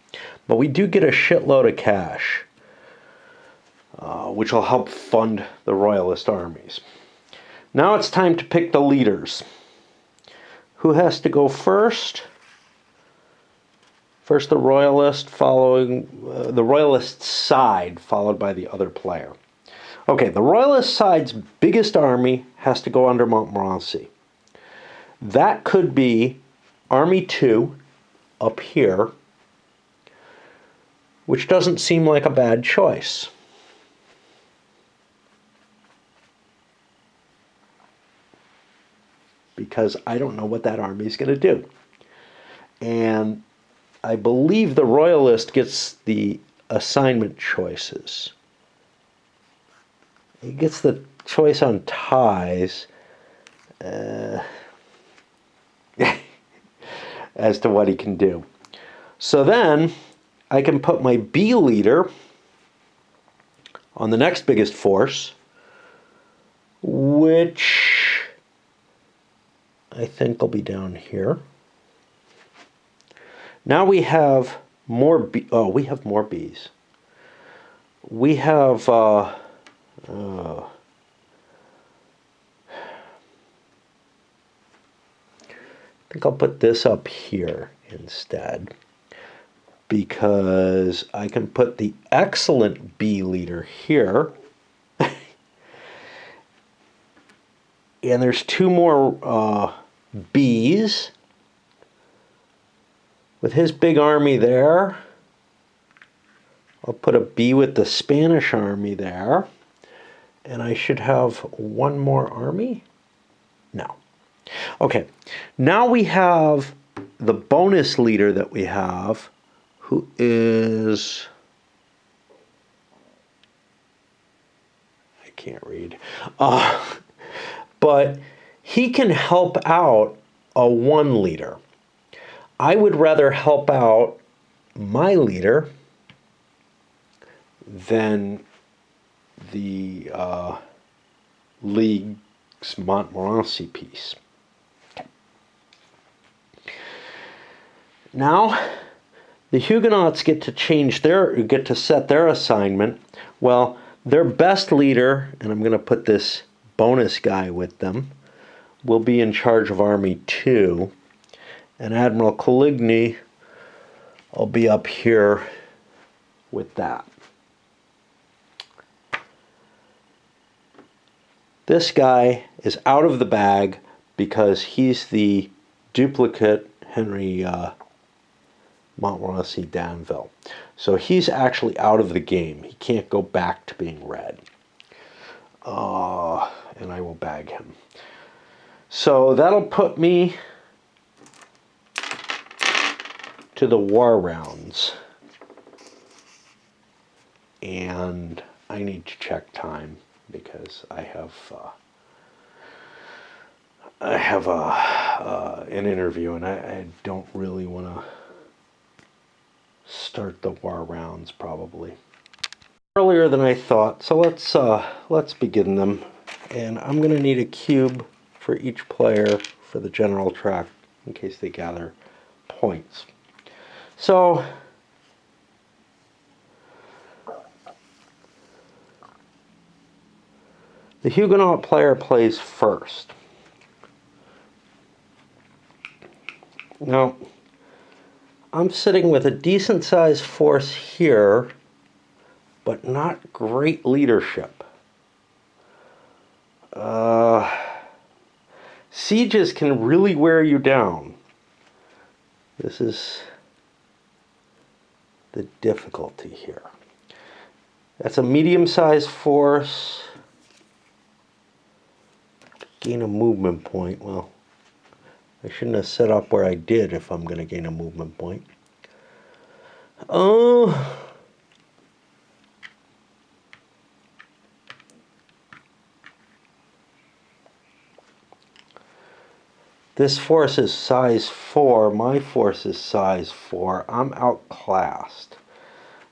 but we do get a shitload of cash, which will help fund the Royalist armies. Now it's time to pick the leaders. Who has to go first? First the Royalist, following the Royalist side, followed by the other player. Okay, the Royalist side's biggest army has to go under Montmorency. That could be Army 2 up here, which doesn't seem like a bad choice. Because I don't know what that army is going to do. And I believe the Royalist gets the assignment choices. He gets the choice on ties as to what he can do. So then I can put my B leader on the next biggest force, which I think will be down here. Now we have more B. Oh, we have more Bs. We have I think I'll put this up here instead, because I can put the excellent B leader here. And there's 2 more Bs with his big army there. I'll put a B with the Spanish army there. And I should have 1 more army? No. Okay, now we have the bonus leader that we have, who is... I can't read. But he can help out a 1 leader. I would rather help out my leader than the League's Montmorency piece. Okay. Now, the Huguenots get to set their assignment. Well, their best leader, and I'm going to put this bonus guy with them, will be in charge of Army 2. And Admiral Coligny will be up here with that. This guy is out of the bag because he's the duplicate Henry Montmorency Danville. So he's actually out of the game. He can't go back to being red. And I will bag him. So that'll put me to the war rounds. And I need to check time because I have an interview, and I don't really want to start the war rounds probably earlier than I thought. So let's begin them. And I'm going to need a cube for each player for the general track in case they gather points. So the Huguenot player plays first. Now, I'm sitting with a decent sized force here, but not great leadership. Sieges can really wear you down. This is the difficulty here. That's a medium-sized force. Gain a movement point. Well, I shouldn't have set up where I did if I'm going to gain a movement point. Oh. This force is size 4. My force is size 4. I'm outclassed.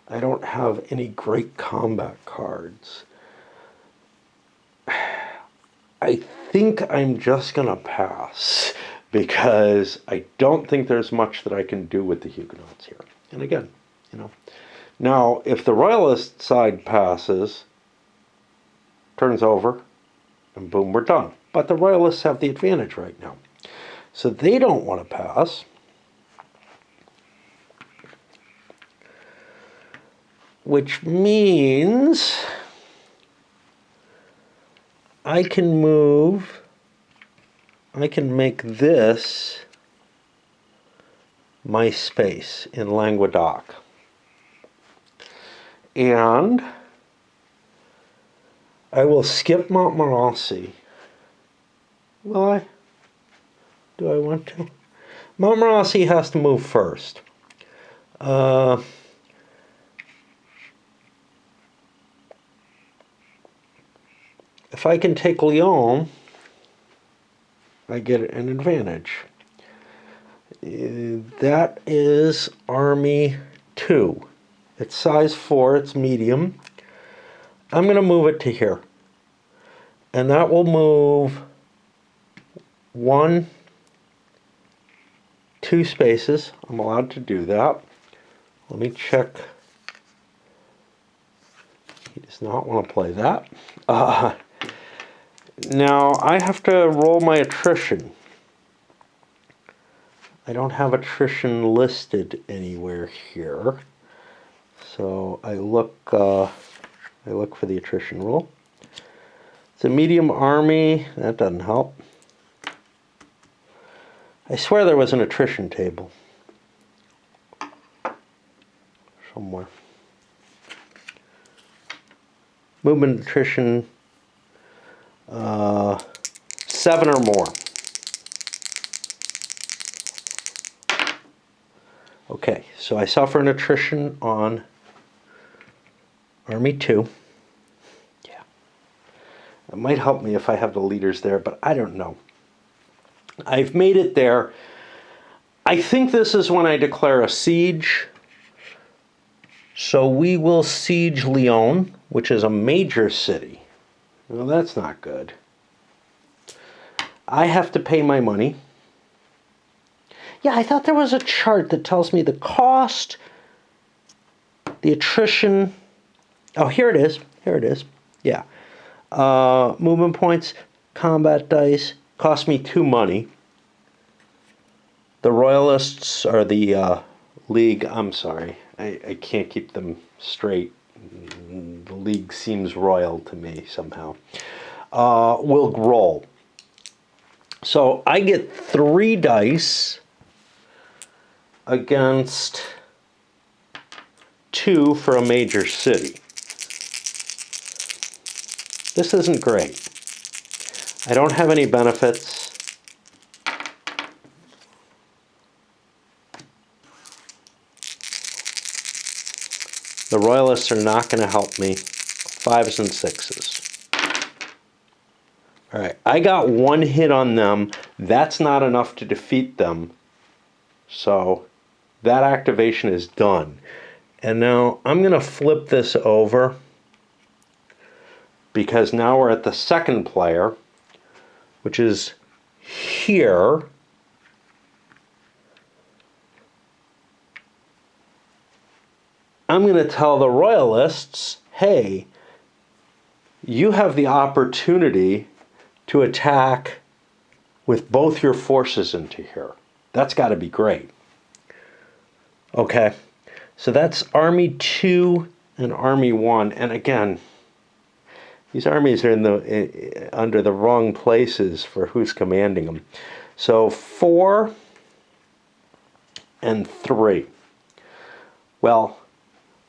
I don't have any great combat cards. I think I'm just going to pass because I don't think there's much that I can do with the Huguenots here. And again, Now, if the Royalist side passes, turns over, and boom, we're done. But the Royalists have the advantage right now. So they don't want to pass. Which means I can make this my space in Languedoc. And I will skip Montmorency. Will I? Do I want to? Montmorency has to move first. If I can take Lyon, I get an advantage. That is Army 2. It's size 4, it's medium. I'm going to move it to here. And that will move 1, 2 spaces. I'm allowed to do that. Let me check. He does not want to play that. Now I have to roll my attrition. I don't have attrition listed anywhere here. So I look for the attrition roll. It's a medium army. That doesn't help. I swear there was an attrition table somewhere. Movement attrition 7 or more. Okay, so I suffer an attrition on Army 2. Yeah. It might help me if I have the leaders there, but I don't know. I've made it there. I think this is when I declare a siege. So we will siege Lyon, which is a major city. Well, that's not good. I have to pay my money. Yeah, I thought there was a chart that tells me the cost, the attrition. Oh, here it is. Here it is. Yeah. Movement points, combat dice, cost me 2 money. The Royalists are the League. I'm sorry. I can't keep them straight. The League seems royal to me somehow. Will roll. So I get 3 dice against 2 for a major city. This isn't great. I don't have any benefits. The Royalists are not going to help me. 5s and 6s. All right, I got 1 hit on them. That's not enough to defeat them. So that activation is done. And now I'm going to flip this over because now we're at the second player, which is here. I'm going to tell the Royalists, hey, you have the opportunity to attack with both your forces into here. That's got to be great. Okay, so that's Army 2 and Army 1. And again, these armies are under the wrong places for who's commanding them. So 4 and 3. Well,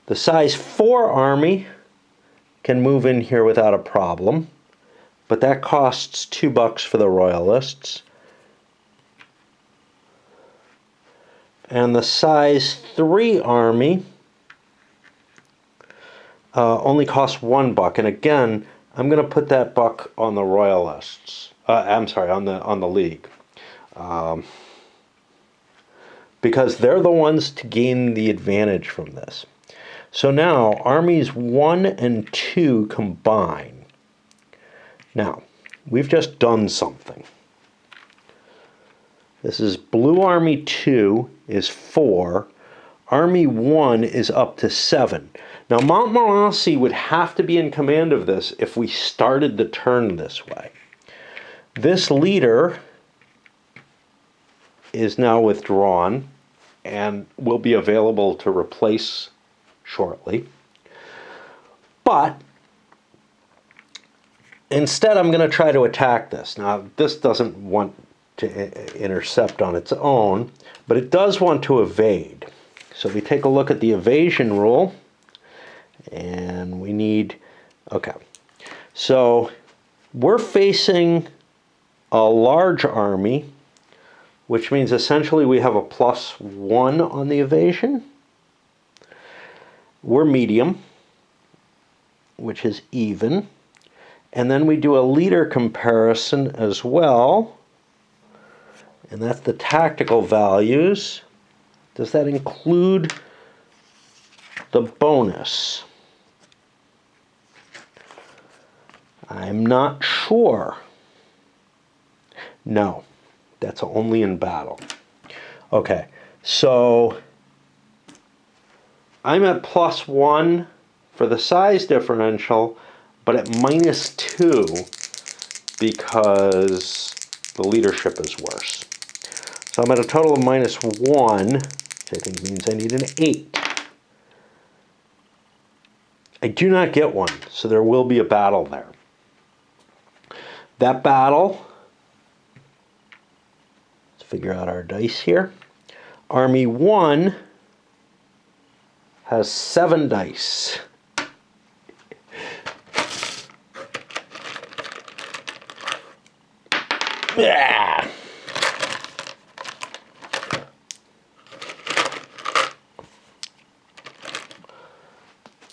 the size 4 army can move in here without a problem, but that costs $2 for the Royalists. And the size 3 army only costs $1. And again, I'm going to put that buck on the Royalists. I'm sorry, on the League. Because they're the ones to gain the advantage from this. So now, armies 1 and 2 combine. Now, we've just done something. This is Blue Army 2 is 4. Army 1 is up to 7. Now, Montmorency would have to be in command of this if we started the turn this way. This leader is now withdrawn and will be available to replace shortly. But instead, I'm going to try to attack this. Now, this doesn't want to intercept on its own, but it does want to evade. So we take a look at the evasion rule, and we need, okay. So we're facing a large army, which means essentially we have a +1 on the evasion. We're medium, which is even. And then we do a leader comparison as well. And that's the tactical values. Does that include the bonus? I'm not sure. No, that's only in battle. Okay, so I'm at +1 for the size differential, but at -2 because the leadership is worse. So I'm at a total of -1, which I think means I need an 8. I do not get one, so there will be a battle there. That battle, let's figure out our dice here. Army 1 has 7 dice. Yeah.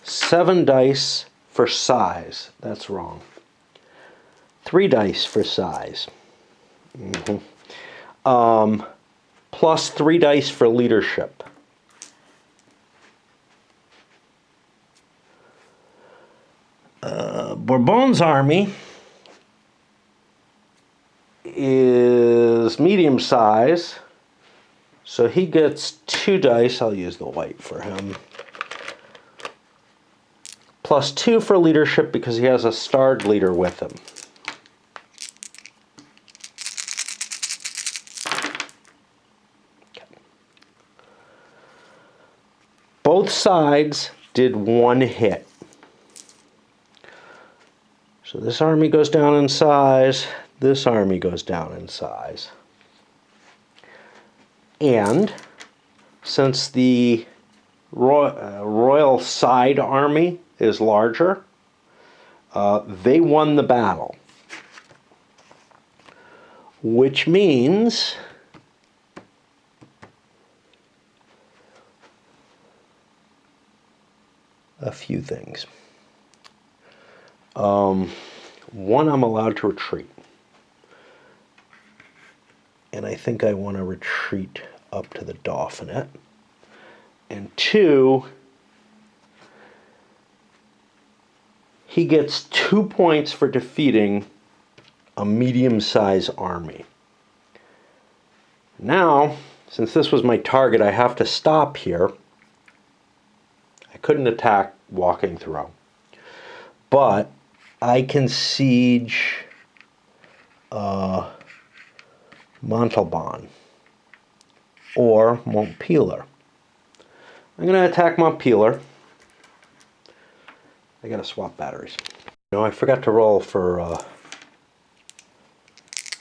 Seven dice for size. That's wrong. 3 dice for size. Plus 3 dice for leadership. Bourbon's army is medium size, so he gets 2 dice. I'll use the white for him. +2 for leadership because he has a starred leader with him. Okay. Both sides did 1 hit. So this army goes down in size, this army goes down in size. And since the royal side army is larger, they won the battle. Which means a few things. One, I'm allowed to retreat. And I think I want to retreat up to the Dauphinet. And 2, he gets 2 points for defeating a medium-sized army. Now, since this was my target, I have to stop here. I couldn't attack walking through. But I can siege Montalban or Montpellier. I'm going to attack Montpellier. I got to swap batteries. No, I forgot to roll for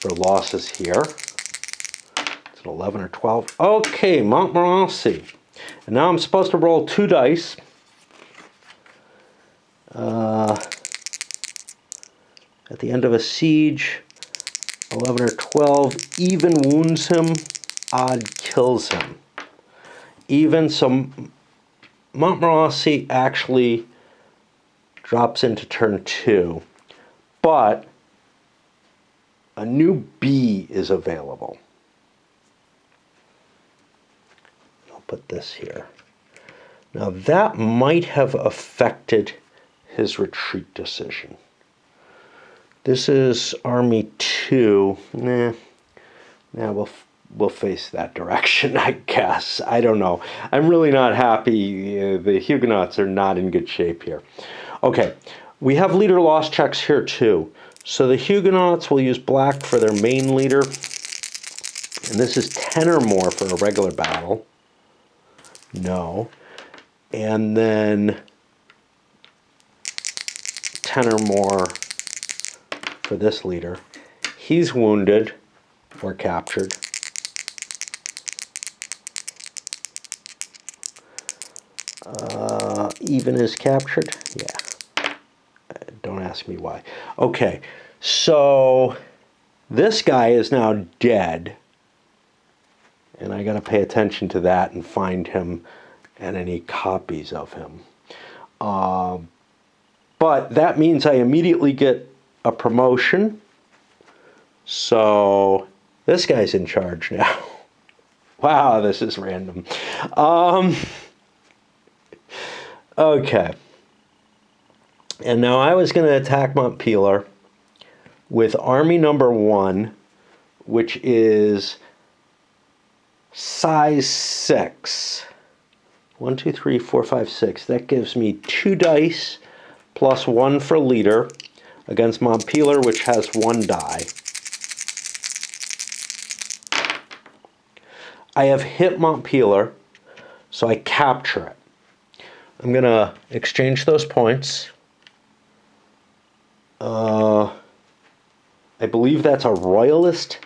losses here. It's an 11 or 12. Okay, Montmorency. And now I'm supposed to roll 2 dice. At the end of a siege, 11 or 12, even wounds him, odd kills him. Even, so Montmorency actually drops into turn 2, but a new B is available. I'll put this here. Now that might have affected his retreat decision. This is Army 2. Nah, we'll face that direction, I guess. I don't know. I'm really not happy. The Huguenots are not in good shape here. Okay, we have leader loss checks here too. So the Huguenots will use black for their main leader. And this is 10 or more for a regular battle. No. And then 10 or more for this leader. He's wounded or captured. Even is captured? Yeah. Don't ask me why. Okay, so this guy is now dead. And I got to pay attention to that and find him and any copies of him. But that means I immediately get a promotion. So this guy's in charge now. Wow, this is random. Okay. And now I was going to attack Montpellier with army number 1, which is size 6. 1, 2, 3, 4, 5, 6. That gives me 2 dice plus 1 for leader against Montpellier, which has 1 die. I have hit Montpellier, so I capture it. I'm going to exchange those points. I believe that's a royalist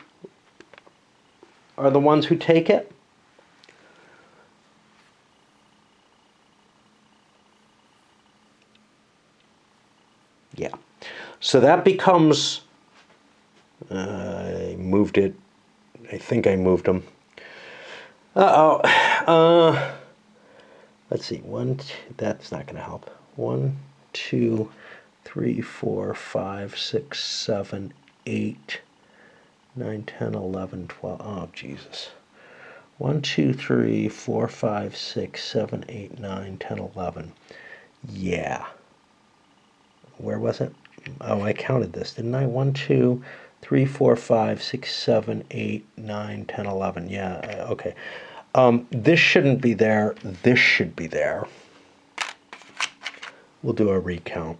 are the ones who take it. Yeah. So that becomes, I moved it. I think I moved them. Let's see. 1, 2, that's not going to help. 1, 2, 3, 4, 5, 6, 7, 8, 9, 10, 11, 12. Oh, Jesus. 1, 2, 3, 4, 5, 6, 7, 8, 9, 10, 11. Yeah. Where was it? Oh, I counted this, didn't I? 1, 2, 3, 4, 5, 6, 7, 8, 9, 10, 11. Yeah, okay. This shouldn't be there. This should be there. We'll do a recount.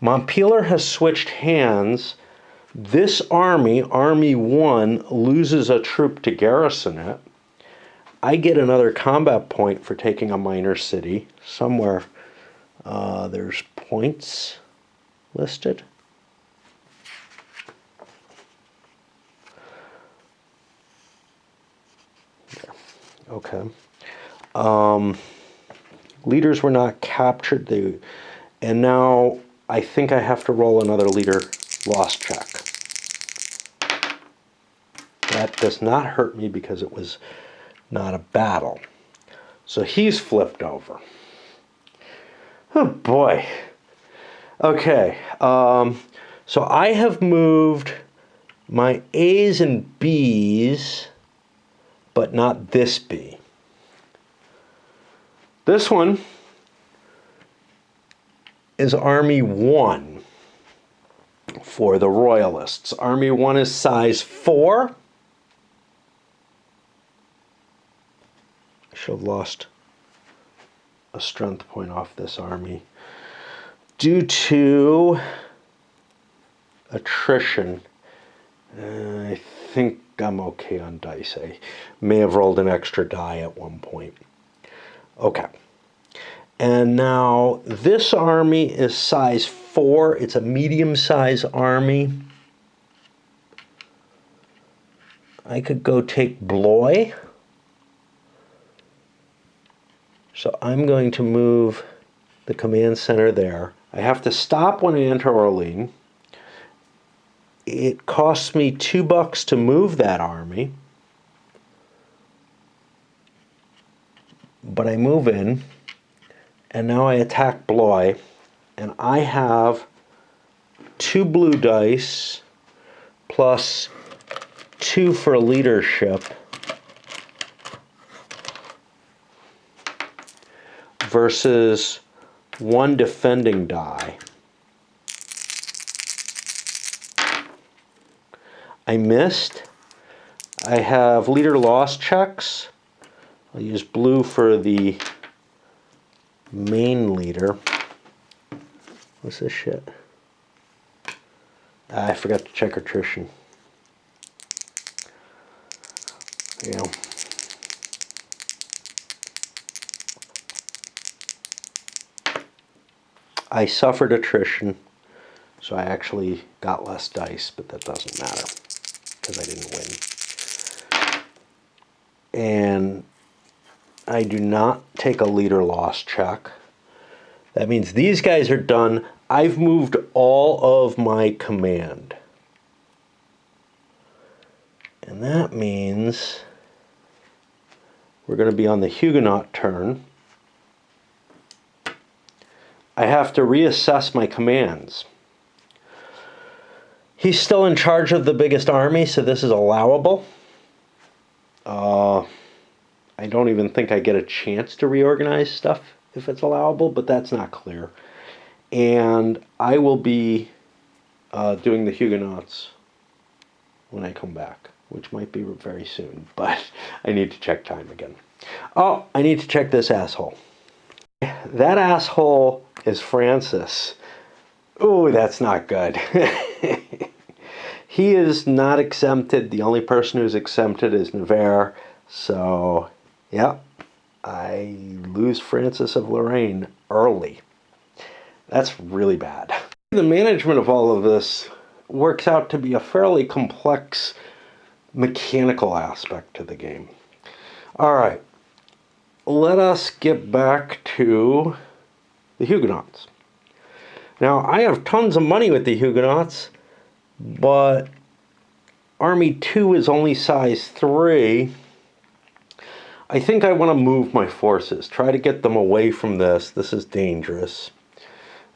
Montpellier has switched hands. This army, Army 1, loses a troop to garrison it. I get another combat point for taking a minor city. Somewhere there's points listed. Okay. Leaders were not captured. And now I think I have to roll another leader loss check. That does not hurt me because it was not a battle. So he's flipped over. Oh boy. Okay. So I have moved my A's and B's, but not this B. This one is Army 1 for the Royalists. Army 1 is size 4. I should have lost a strength point off this army. Due to attrition, I think I'm okay on dice. I may have rolled an extra die at one point. Okay. And now this army is size 4. It's a medium-sized army. I could go take Blois. So I'm going to move the command center there. I have to stop when I enter Orleans. It costs me $2 to move that army. But I move in, and now I attack Blois, and I have 2 blue dice plus 2 for leadership versus 1 defending die. I missed. I have leader loss checks. I'll use blue for the main leader. What's this shit? I forgot to check attrition. Yeah. I suffered attrition, so I actually got less dice, but that doesn't matter because I didn't win. And I do not take a leader loss check. That means these guys are done. I've moved all of my command. And that means we're going to be on the Huguenot turn. I have to reassess my commands. He's still in charge of the biggest army, so this is allowable. I don't even think I get a chance to reorganize stuff if it's allowable, but that's not clear. And I will be doing the Huguenots when I come back, which might be very soon, but I need to check time again. Oh, I need to check this asshole. That asshole is Francis. Ooh, that's not good. He is not exempted. The only person who's exempted is Nevers. So, yeah, I lose Francis of Lorraine early. That's really bad. The management of all of this works out to be a fairly complex mechanical aspect to the game. All right, let us get back to the Huguenots. Now, I have tons of money with the Huguenots, but Army 2 is only size 3. I think I want to move my forces, try to get them away from this. This is dangerous.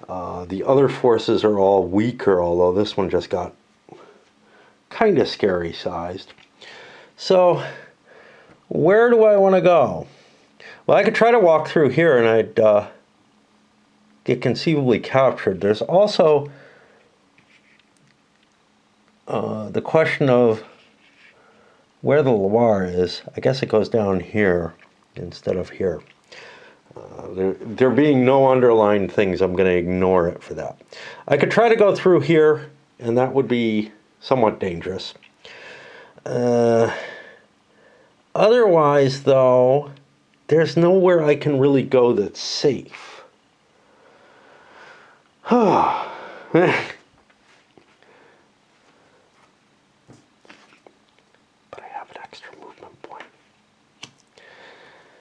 The other forces are all weaker, although this one just got kind of scary sized. So, where do I want to go? Well, I could try to walk through here and I'd get conceivably captured. There's also the question of where the Loire is. I guess it goes down here instead of here. There being no underlined things, I'm going to ignore it for that. I could try to go through here, and that would be somewhat dangerous. Otherwise, though, there's nowhere I can really go that's safe.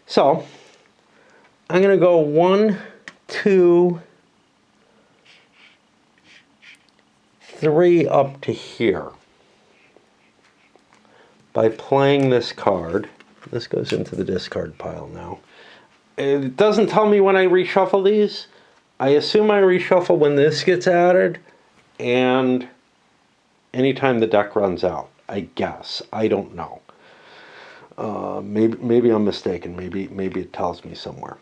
So, I'm going to go 1, 2, 3 up to here. By playing this card, this goes into the discard pile now. It doesn't tell me when I reshuffle these. I assume I reshuffle when this gets added and anytime the deck runs out, I guess. I don't know. Maybe I'm mistaken. Maybe it tells me somewhere.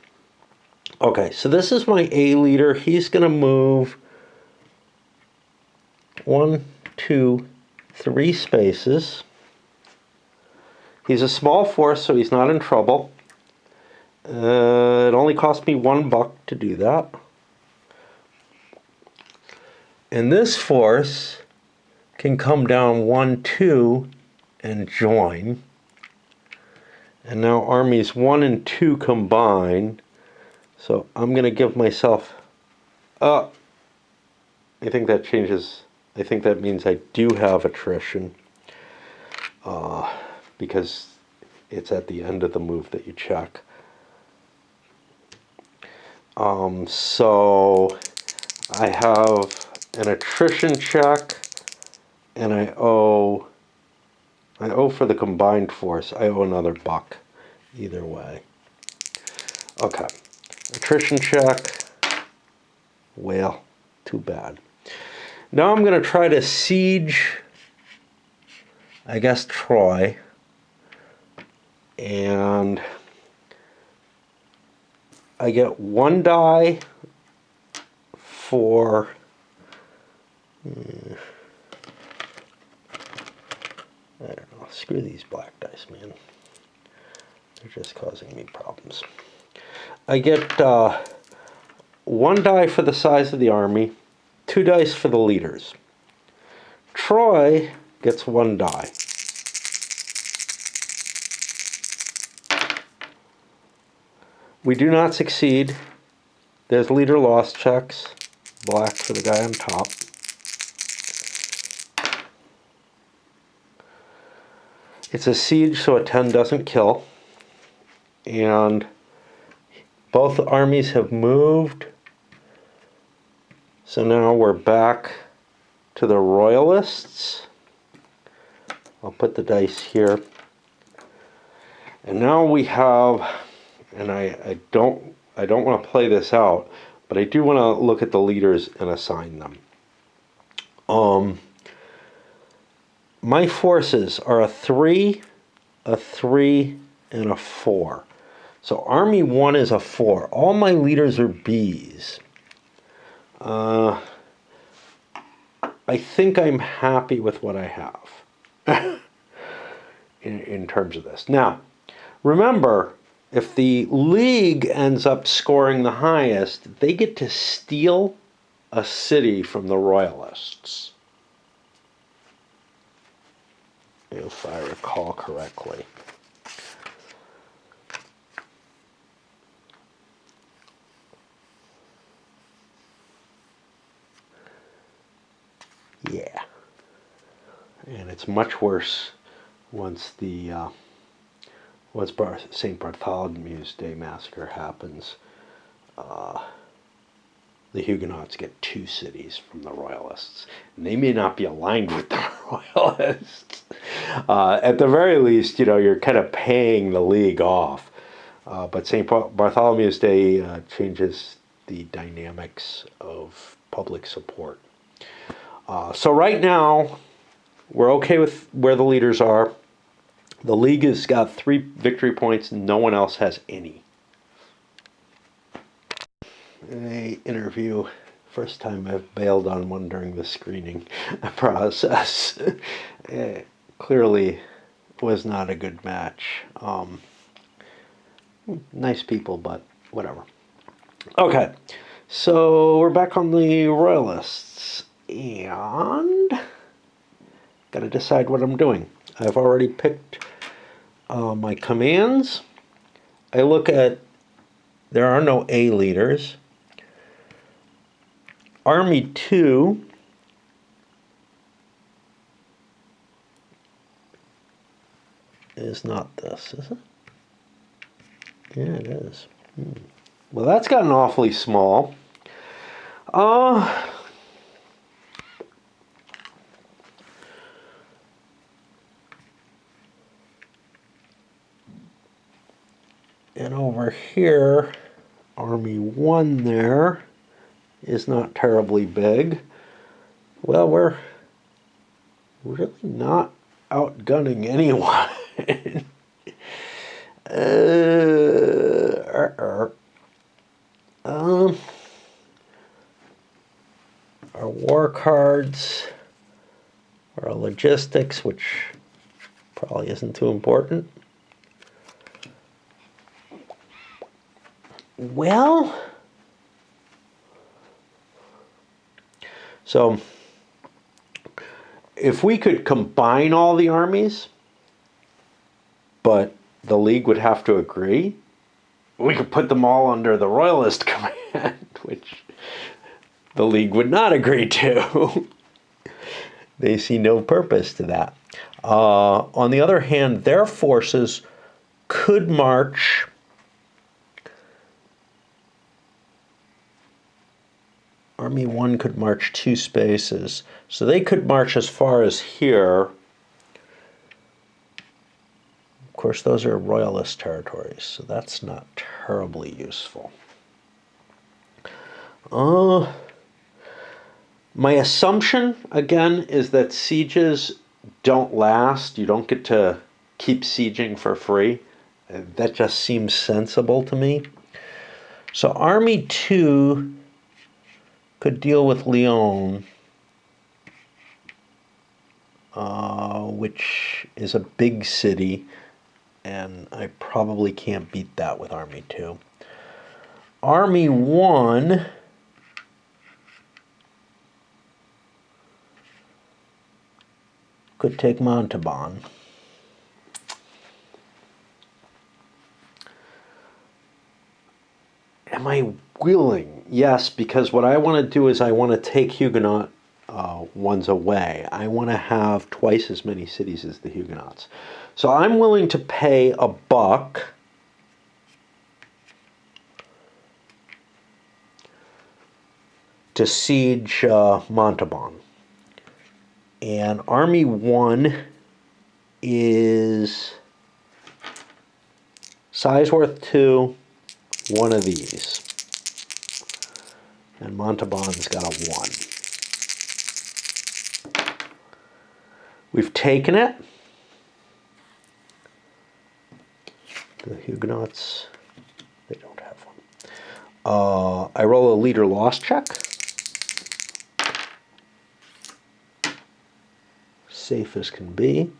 Okay, so this is my A leader. He's going to move 1, 2, 3 spaces. He's a small force, so he's not in trouble. It only cost me $1 to do that. And this force can come down 1, 2 and join. And now armies 1 and 2 combine. So I'm going to give myself... I think that changes... I think that means I do have attrition. Because it's at the end of the move that you check. So I have an attrition check, and I owe for the combined force, I owe another buck either way. Okay, attrition check, well, too bad. Now I'm going to try to siege, I guess, Troy, and I get 1 die for I don't know, screw these black dice, man. They're just causing me problems. I get 1 die for the size of the army, 2 dice for the leaders. Troy gets 1 die. We do not succeed. There's leader loss checks. Black for the guy on top. It's a siege, so a 10 doesn't kill. And both armies have moved. So now we're back to the Royalists. I'll put the dice here. And now we have, and I don't want to play this out, but I do want to look at the leaders and assign them. My forces are a 3, a 3, and a 4. So Army 1 is a 4. All my leaders are Bs. I think I'm happy with what I have in terms of this. Now, remember, if the League ends up scoring the highest, they get to steal a city from the Royalists. If I recall correctly. Yeah. And it's much worse once the St. Bartholomew's Day massacre happens. The Huguenots get 2 cities from the Royalists. And they may not be aligned with the Royalists. At the very least, you know, you're kind of paying the League off. But St. Bartholomew's Day changes the dynamics of public support. So right now, we're okay with where the leaders are. The League has got 3 victory points. No one else has any. A interview, first time I've bailed on one during the screening process. It clearly was not a good match. Nice people, but whatever. Okay, so we're back on the Royalists, and gotta decide what I'm doing. I've already picked my commands. I look at, there are no A leaders. Army 2 is not this, is it? Yeah, it is. Well, that's gotten awfully small. And over here, Army 1 there is not terribly big. Well, we're really not outgunning anyone. Our war cards, our logistics, which probably isn't too important. Well, so if we could combine all the armies, but the League would have to agree, we could put them all under the Royalist command, which the League would not agree to. They see no purpose to that. On the other hand, their forces could march or Army 1 could march 2 spaces. So they could march as far as here. Of course, those are royalist territories, so that's not terribly useful. My assumption, again, is that sieges don't last. You don't get to keep sieging for free. That just seems sensible to me. So Army 2 could deal with Lyon, which is a big city, and I probably can't beat that with Army 2. Army 1 could take Montauban. Am I willing? Yes, because what I want to do is I want to take Huguenot ones away. I want to have twice as many cities as the Huguenots. So I'm willing to pay $1 to siege Montauban. And Army 1 is Sizewell 2, one of these. And Montauban's got a 1. We've taken it. The Huguenots, they don't have one. I roll a leader loss check. Safe as can be.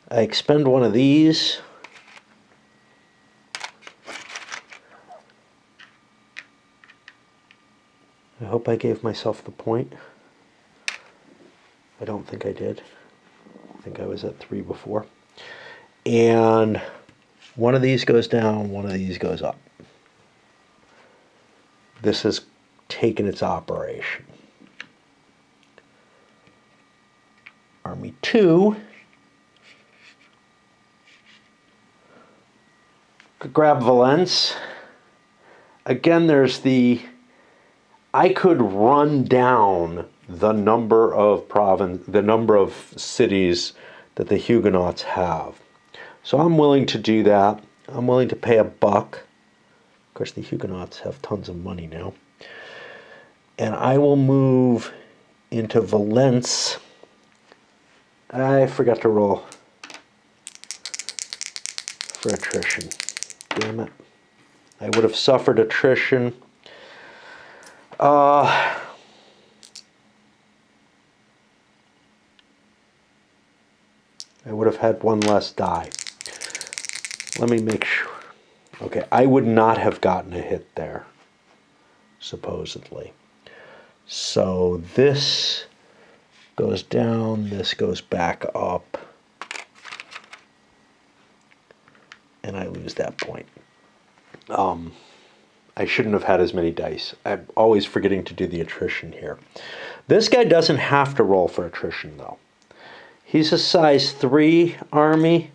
I expend one of these. I hope I gave myself the point. I don't think I did. I think I was at 3 before. And one of these goes down, one of these goes up. This has taken its operation. Army 2 could grab Valence. Again, there's I could run down the number of cities that the Huguenots have. So I'm willing to do that. I'm willing to pay $1. Of course, the Huguenots have tons of money now. And I will move into Valence. I forgot to roll for attrition. Damn it. I would have suffered attrition. I would have had one less die. Let me make sure. Okay, I would not have gotten a hit there, supposedly. So this goes down, this goes back up, and I lose that point. I shouldn't have had as many dice. I'm always forgetting to do the attrition here. This guy doesn't have to roll for attrition, though. He's a size 3 army.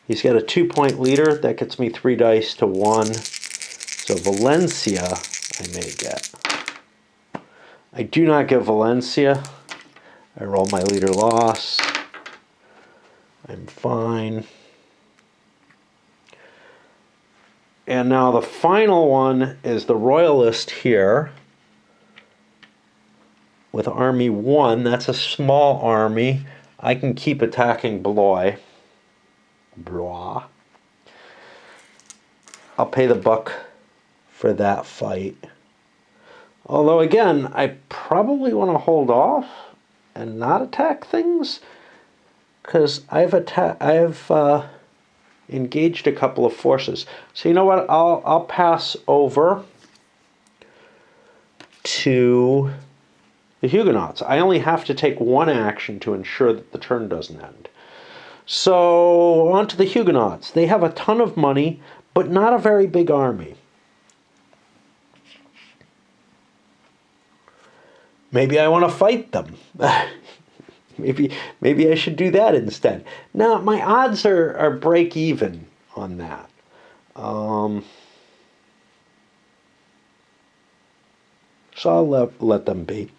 He's got a 2-point leader. That gets me 3 dice to 1. So Valencia, I may get. I do not get Valencia. I roll my leader loss. I'm fine. And now the final one is the Royalist here with Army 1. That's a small army. I can keep attacking Blois. I'll pay the $1 for that fight. Although again, I probably want to hold off and not attack things because I've engaged a couple of forces. So you know what? I'll pass over to the Huguenots. I only have to take one action to ensure that the turn doesn't end. So on to the Huguenots. They have a ton of money, but not a very big army. Maybe I want to fight them. Maybe I should do that instead. Now, my odds are break even on that. So I'll let them be.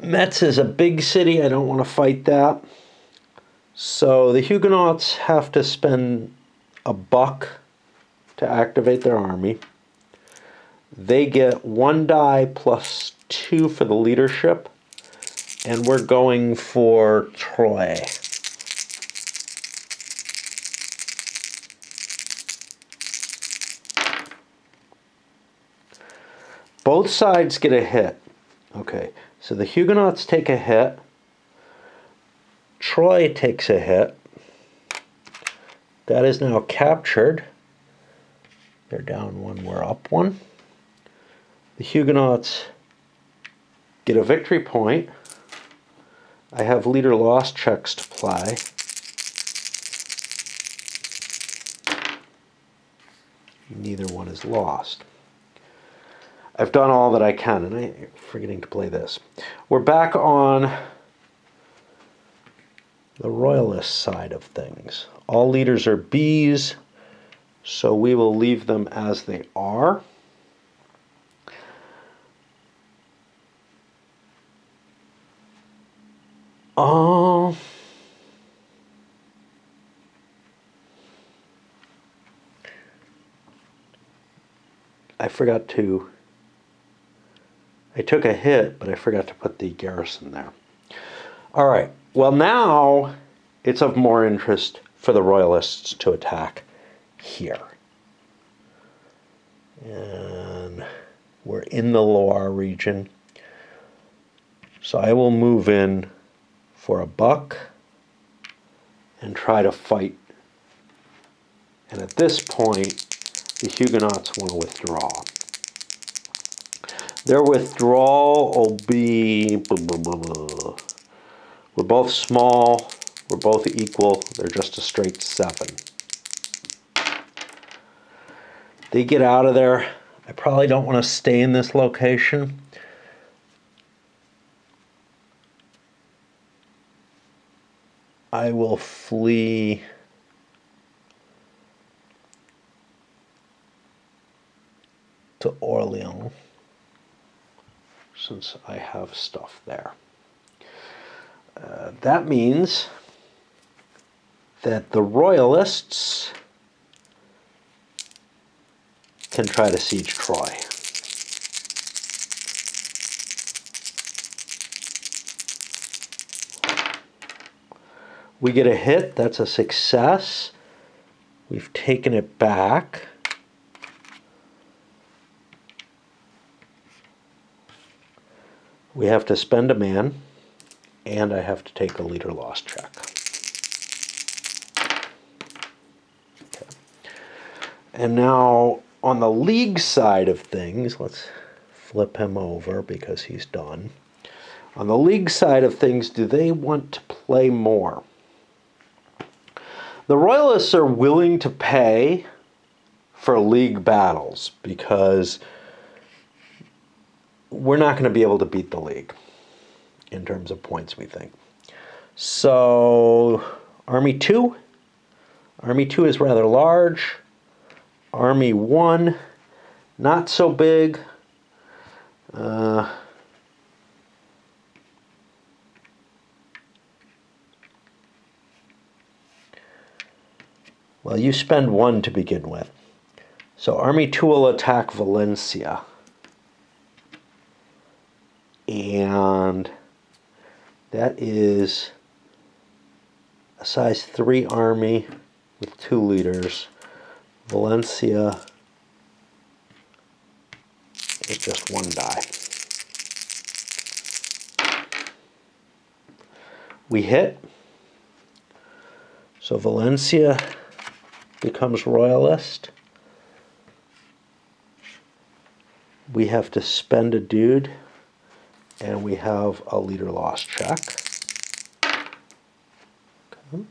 Metz is a big city. I don't want to fight that. So the Huguenots have to spend a buck to activate their army. They get 1 die plus 2 for the leadership. And we're going for Troy. Both sides get a hit. Okay, so the Huguenots take a hit. Troy takes a hit. That is now captured. They're down 1, we're up 1. The Huguenots get a victory point. I have leader loss checks to play. Neither one is lost. I've done all that I can, and I'm forgetting to play this. We're back on the Royalist side of things. All leaders are Bs, so we will leave them as they are. I took a hit, but I forgot to put the garrison there. All right, well now it's of more interest for the Royalists to attack here. And we're in the Loire region. So I will move in for a buck and try to fight. And at this point, the Huguenots want to withdraw. Their withdrawal will be... We're both small. We're both equal. They're just a straight 7. They get out of there. I probably don't want to stay in this location. I will flee to Orleans since I have stuff there. That means that the Royalists can try to siege Troy. We get a hit, that's a success. We've taken it back. We have to spend a man, and I have to take a leader loss check. Okay. And now on the League side of things, let's flip him over because he's done. On the League side of things, do they want to play more? The Royalists are willing to pay for League battles because we're not going to be able to beat the League in terms of points, we think. So, Army 2. Army 2 is rather large. Army 1, not so big. Well, you spend 1 to begin with. So Army 2 will attack Valencia. And that is a size 3 army with 2 leaders. Valencia is just 1 die. We hit. So Valencia becomes Royalist. We have to spend a dude, and we have a leader loss check. Okay.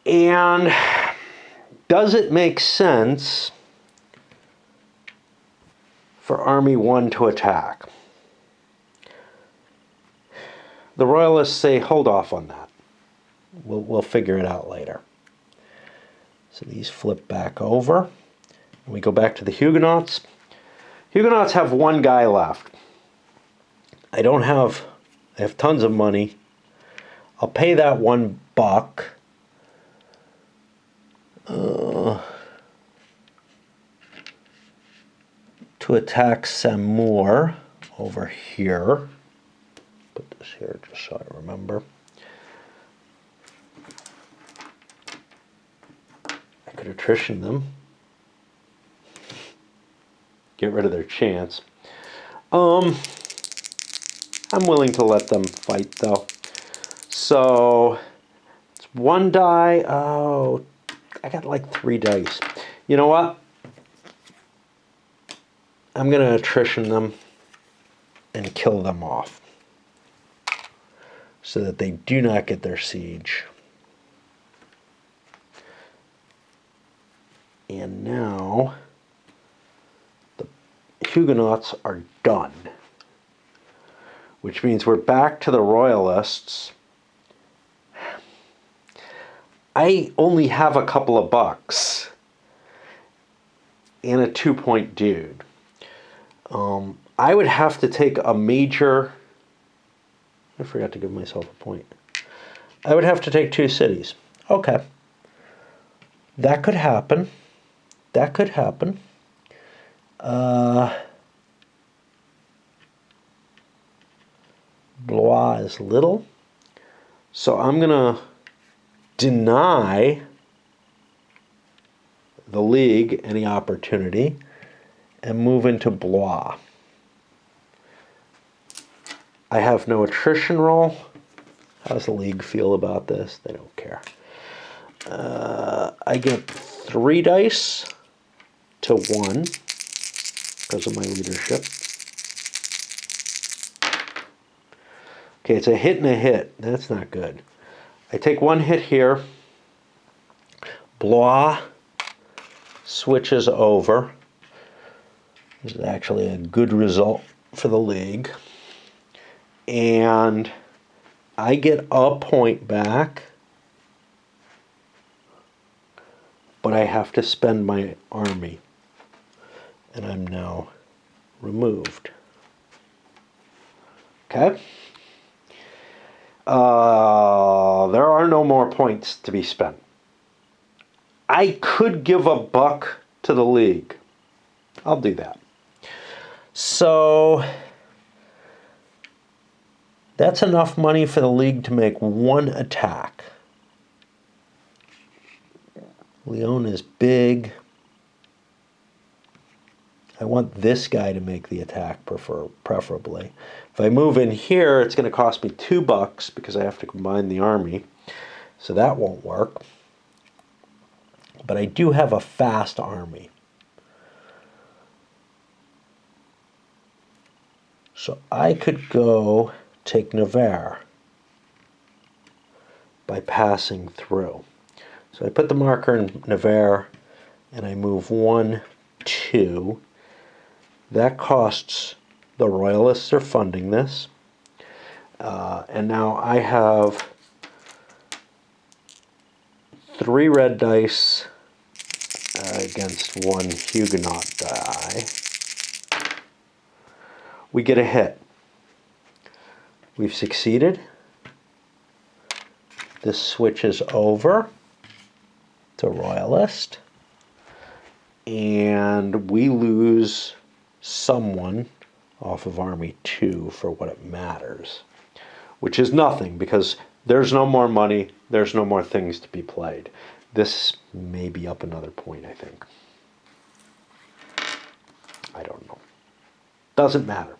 And does it make sense for Army 1 to attack? The Royalists say, hold off on that. We'll figure it out later. So these flip back over. We go back to the Huguenots. Huguenots have one guy left. I have tons of money. I'll pay that $1 to attack Saumur over here. Put this here just so I remember. I could attrition them. Get rid of their chance. I'm willing to let them fight though. So it's 1 die. Oh, I got like 3 dice. You know what? I'm going to attrition them and kill them off so that they do not get their siege. And now the Huguenots are done, which means we're back to the Royalists. I only have a couple of bucks and a 2-point dude. I would have to take a major... I forgot to give myself a point. I would have to take 2 cities. Okay. That could happen. That could happen. Blois is little. So I'm going to deny the League any opportunity and move into Blois. I have no attrition roll. How does the League feel about this? They don't care. I get 3 dice to 1 because of my leadership. Okay, it's a hit and a hit. That's not good. I take 1 hit here. Blois switches over. This is actually a good result for the League. And I get a point back, but I have to spend my army. And I'm now removed. Okay? There are no more points to be spent. I could give $1 to the League. I'll do that. So that's enough money for the League to make 1 attack. Lyon is big. I want this guy to make the attack preferably. If I move in here, it's going to cost me $2 because I have to combine the army. So that won't work. But I do have a fast army. So I could go take Nevers by passing through. So I put the marker in Nevers and I move 1, 2. That costs the Royalists are funding this. And now I have 3 red dice against 1 Huguenot die. We get a hit. We've succeeded. This switches over to Royalist. And we lose someone off of Army 2 for what it matters. Which is nothing, because there's no more money, there's no more things to be played. This may be up another point, I think. I don't know. Doesn't matter.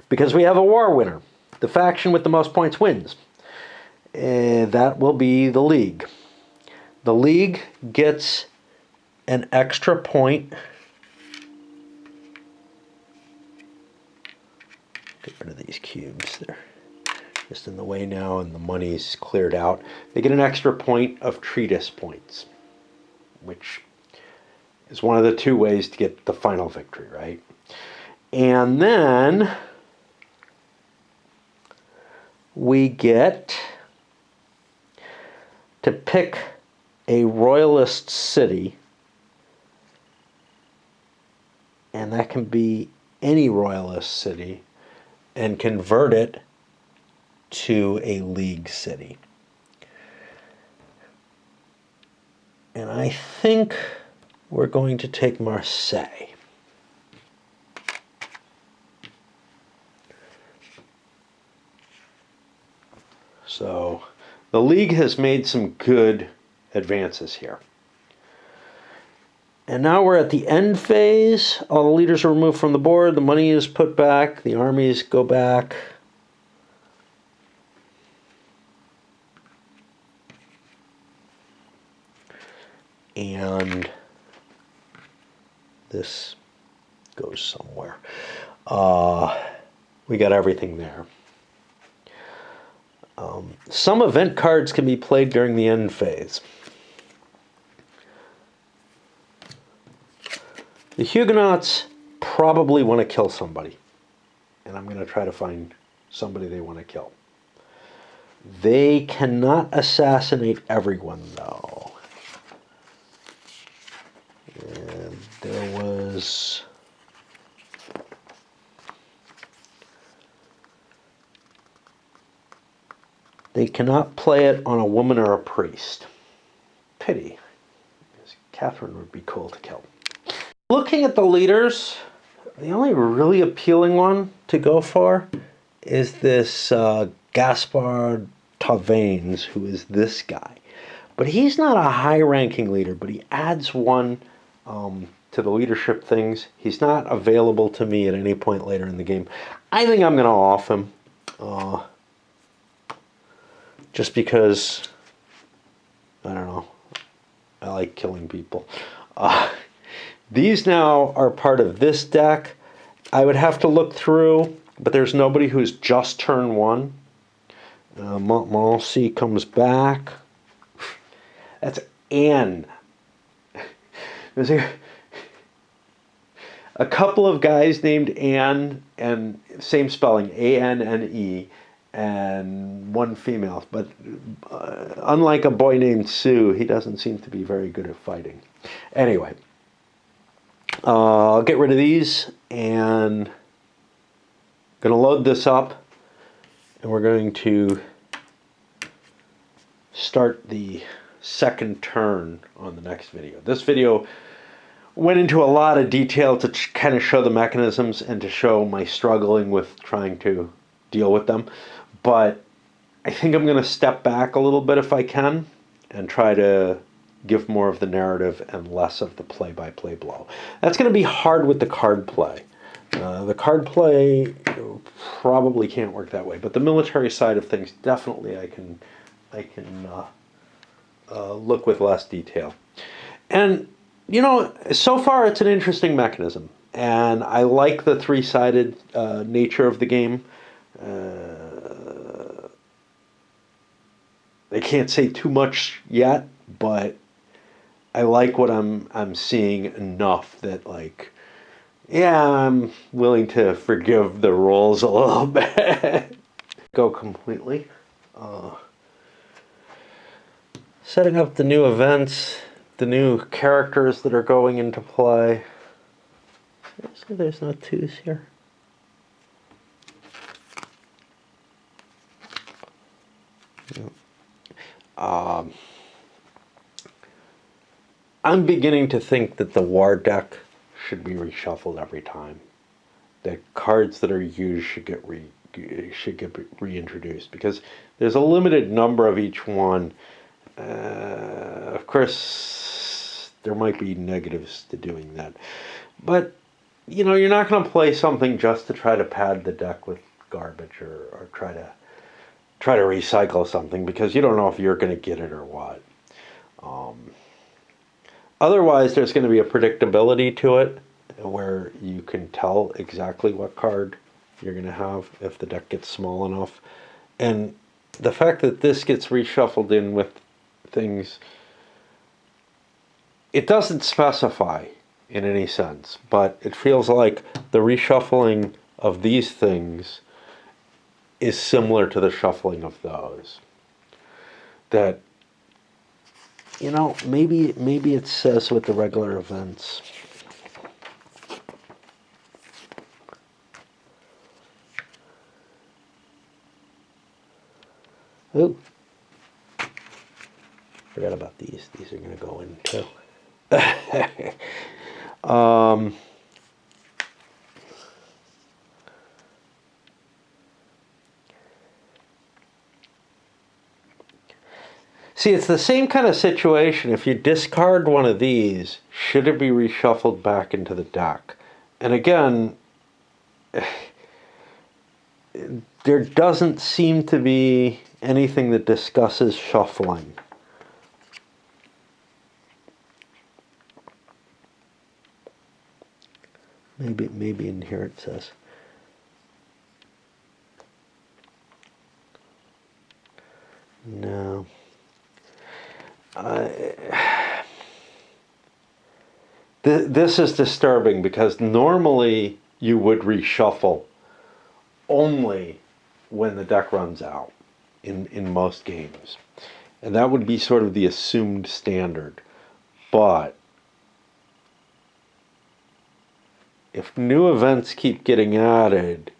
Because we have a war winner. The faction with the most points wins. That will be the League. The League gets an extra point. Get rid of these cubes. They're just in the way now and the money's cleared out. They get an extra point of treatise points, which is one of the 2 ways to get the final victory, right? And then we get to pick a Royalist city and that can be any royalist city, and convert it to a league city. And I think we're going to take Marseille. So the league has made some good advances here. And now we're at the end phase. All the leaders are removed from the board. The money is put back. The armies go back. And this goes somewhere. We got everything there. Some event cards can be played during the end phase. The Huguenots probably want to kill somebody. And I'm going to try to find somebody they want to kill. They cannot assassinate everyone, though. And there was... They cannot play it on a woman or a priest. Pity, because Catherine would be cool to kill. Looking at the leaders, the only really appealing one to go for is this Gaspard Tavannes, who is this guy. But he's not a high-ranking leader, but he adds one to the leadership things. He's not available to me at any point later in the game. I think I'm going to off him. Just because, I don't know, I like killing people. These now are part of this deck. I would have to look through, but there's nobody who's just turn one. Montmorency comes back. That's Anne. There's a couple of guys named Anne, and same spelling, A-N-N-E, and one female. But unlike a boy named Sue, he doesn't seem to be very good at fighting. Anyway, I'll get rid of these, and I'm going to load this up, and we're going to start the second turn on the next video. This video went into a lot of detail to kind of show the mechanisms and to show my struggling with trying to deal with them. But I think I'm going to step back a little bit if I can and try to give more of the narrative and less of the play-by-play blow. That's going to be hard with the card play. The card play probably can't work that way, but the military side of things definitely I can look with less detail. And you know, so far it's an interesting mechanism, and I like the three-sided nature of the game. I can't say too much yet, but I like what I'm seeing enough that, like, yeah, I'm willing to forgive the rules a little bit. Go completely. Setting up the new events, the new characters that are going into play. See, there's no twos here. I'm beginning to think that the war deck should be reshuffled every time. The cards that are used should get reintroduced, because there's a limited number of each one. Of course, there might be negatives to doing that, but you know, you're not going to play something just to try to pad the deck with garbage or try to recycle something, because you don't know if you're going to get it or what. Otherwise, there's going to be a predictability to it where you can tell exactly what card you're going to have if the deck gets small enough. And the fact that this gets reshuffled in with things, it doesn't specify in any sense, but it feels like the reshuffling of these things is similar to the shuffling of those. That, you know, maybe it says with the regular events. Ooh. Forgot about these. These are going to go in too. See, it's the same kind of situation. If you discard one of these, should it be reshuffled back into the deck? And again, there doesn't seem to be anything that discusses shuffling. Maybe in here it says. No. This is disturbing because normally you would reshuffle only when the deck runs out in most games. And that would be sort of the assumed standard. But if new events keep getting added,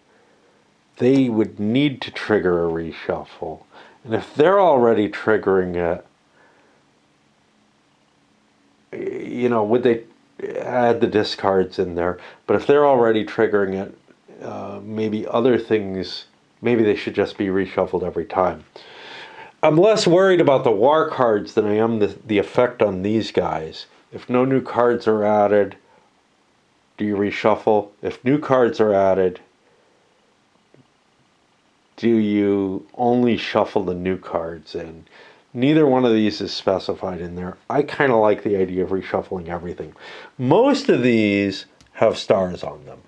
they would need to trigger a reshuffle. And if they're already triggering it, you know, would they add the discards in there? But if they're already triggering it, maybe other things, maybe they should just be reshuffled every time. I'm less worried about the war cards than I am the effect on these guys. If no new cards are added, do you reshuffle? If new cards are added, do you only shuffle the new cards in? Neither one of these is specified in there. I kind of like the idea of reshuffling everything. Most of these have stars on them.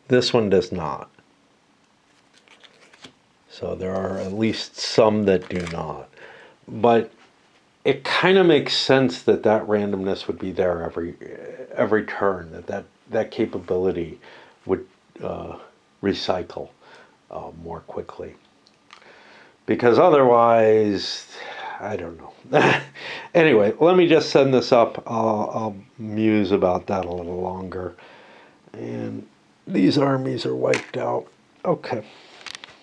This one does not. So there are at least some that do not. But it kind of makes sense that randomness would be there every turn, that capability would recycle more quickly. Because otherwise, I don't know. Anyway, let me just send this up. I'll muse about that a little longer. And these armies are wiped out. Okay.